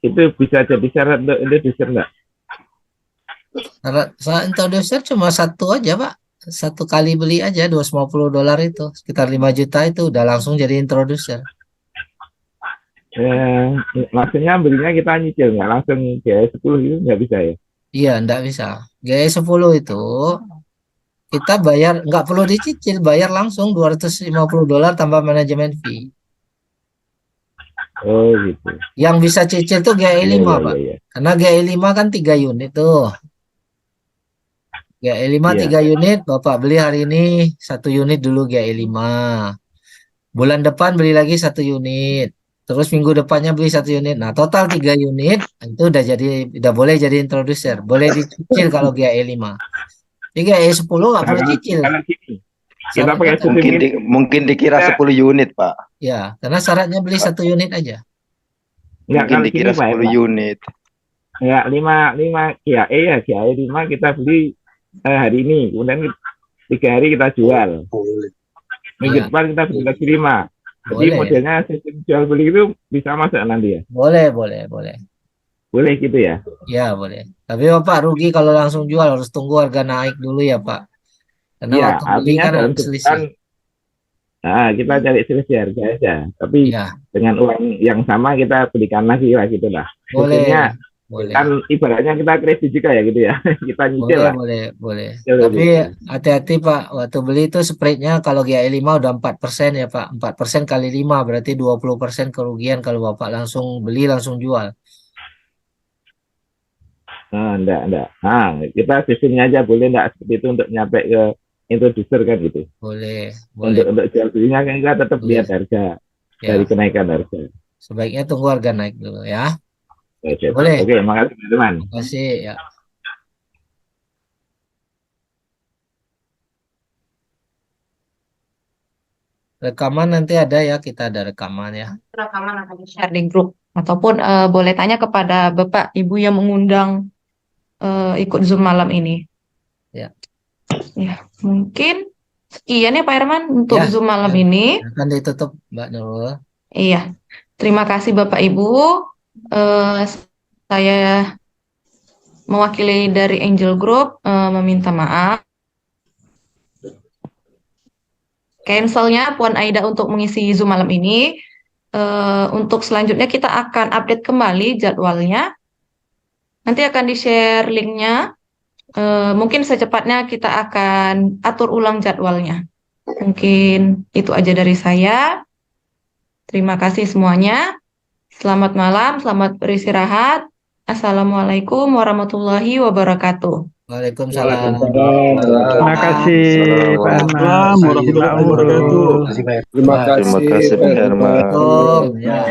itu bisa jadi syarat untuk introducer enggak? Saya introducer cuma satu aja, Pak. Satu kali beli aja $250 itu, sekitar 5 juta itu udah langsung jadi introducer. Maksudnya belinya kita nyicil, nggak langsung GAE 10 itu nggak bisa ya? Iya, enggak bisa. GAE 10 itu kita bayar, nggak perlu dicicil, bayar langsung $250 tambah manajemen fee. Oh gitu. Yang bisa cicil tuh GAE 5, Pak. Karena GAE 5 kan 3 unit tuh. GAE 5 3 unit, Bapak beli hari ini 1 unit dulu GAE 5. Bulan depan beli lagi 1 unit. Terus minggu depannya beli 1 unit. Nah, total 3 unit itu udah boleh jadi introducer. Boleh dicicil kalau GAE 5. Jadi GAE 10 nggak perlu cicil. Kita pakai Mungkin dikira 10 unit, Pak. Ya, karena syaratnya beli 1 unit aja. Mungkin dikira 10 unit. Ya, 5 GAE ya, GAE 5 kita beli hari ini, kemudian 3 hari kita jual. Minggu depan kita beli lagi 5. Jadi Boleh. modelnya sistem jual beli itu bisa masuk nanti ya? Boleh. Boleh gitu ya? Ya, boleh. Tapi Bapak rugi kalau langsung jual, harus tunggu harga naik dulu ya, Pak. Karena Iya, waktu beli artinya kan dalam ada selisih. Nah, kita cari selisih harga aja. Tapi dengan uang yang sama kita belikan lagi lah gitu lah. Boleh. Sistemnya Boleh. kan ibaratnya kita kredit juga ya gitu ya. Kita nyicil lah. Boleh. Nyicil Tapi gitu. hati-hati Pak, waktu beli itu spreadnya kalau GAE 5 udah 4% ya Pak. 4% kali 5 berarti 20% kerugian kalau Bapak langsung beli langsung jual. Nah, enggak. Nah, kita sistemnya aja boleh enggak seperti itu untuk nyampe ke introducer kan gitu. Boleh. Untuk jual belinya kan kita tetap lihat harga dari kenaikan harga. Sebaiknya tunggu harga naik dulu ya. Oke, Boleh. Oke, makasih teman-teman. Terima kasih ya. Rekaman nanti ada ya, kita ada rekaman ya. Rekaman akan di-share di grup ataupun boleh tanya kepada Bapak Ibu yang mengundang ikut Zoom malam ini. Ya. Ya, mungkin sekian ya Pak Herman untuk Ya, Zoom malam ini. Akan ditutup Mbak Nurul. Iya, terima kasih Bapak Ibu. Saya mewakili dari Angel Group meminta maaf. Cancelnya Puan Aida untuk mengisi Zoom malam ini. Untuk selanjutnya kita akan update kembali jadwalnya. Nanti akan di-share linknya. Mungkin secepatnya kita akan atur ulang jadwalnya. Mungkin itu aja dari saya. Terima kasih semuanya. Selamat malam, selamat beristirahat. Assalamualaikum warahmatullahi wabarakatuh. Waalaikumsalam. Terima kasih Pak Herman. Terima kasih Pak Herman. Assalamualaikum. Ya.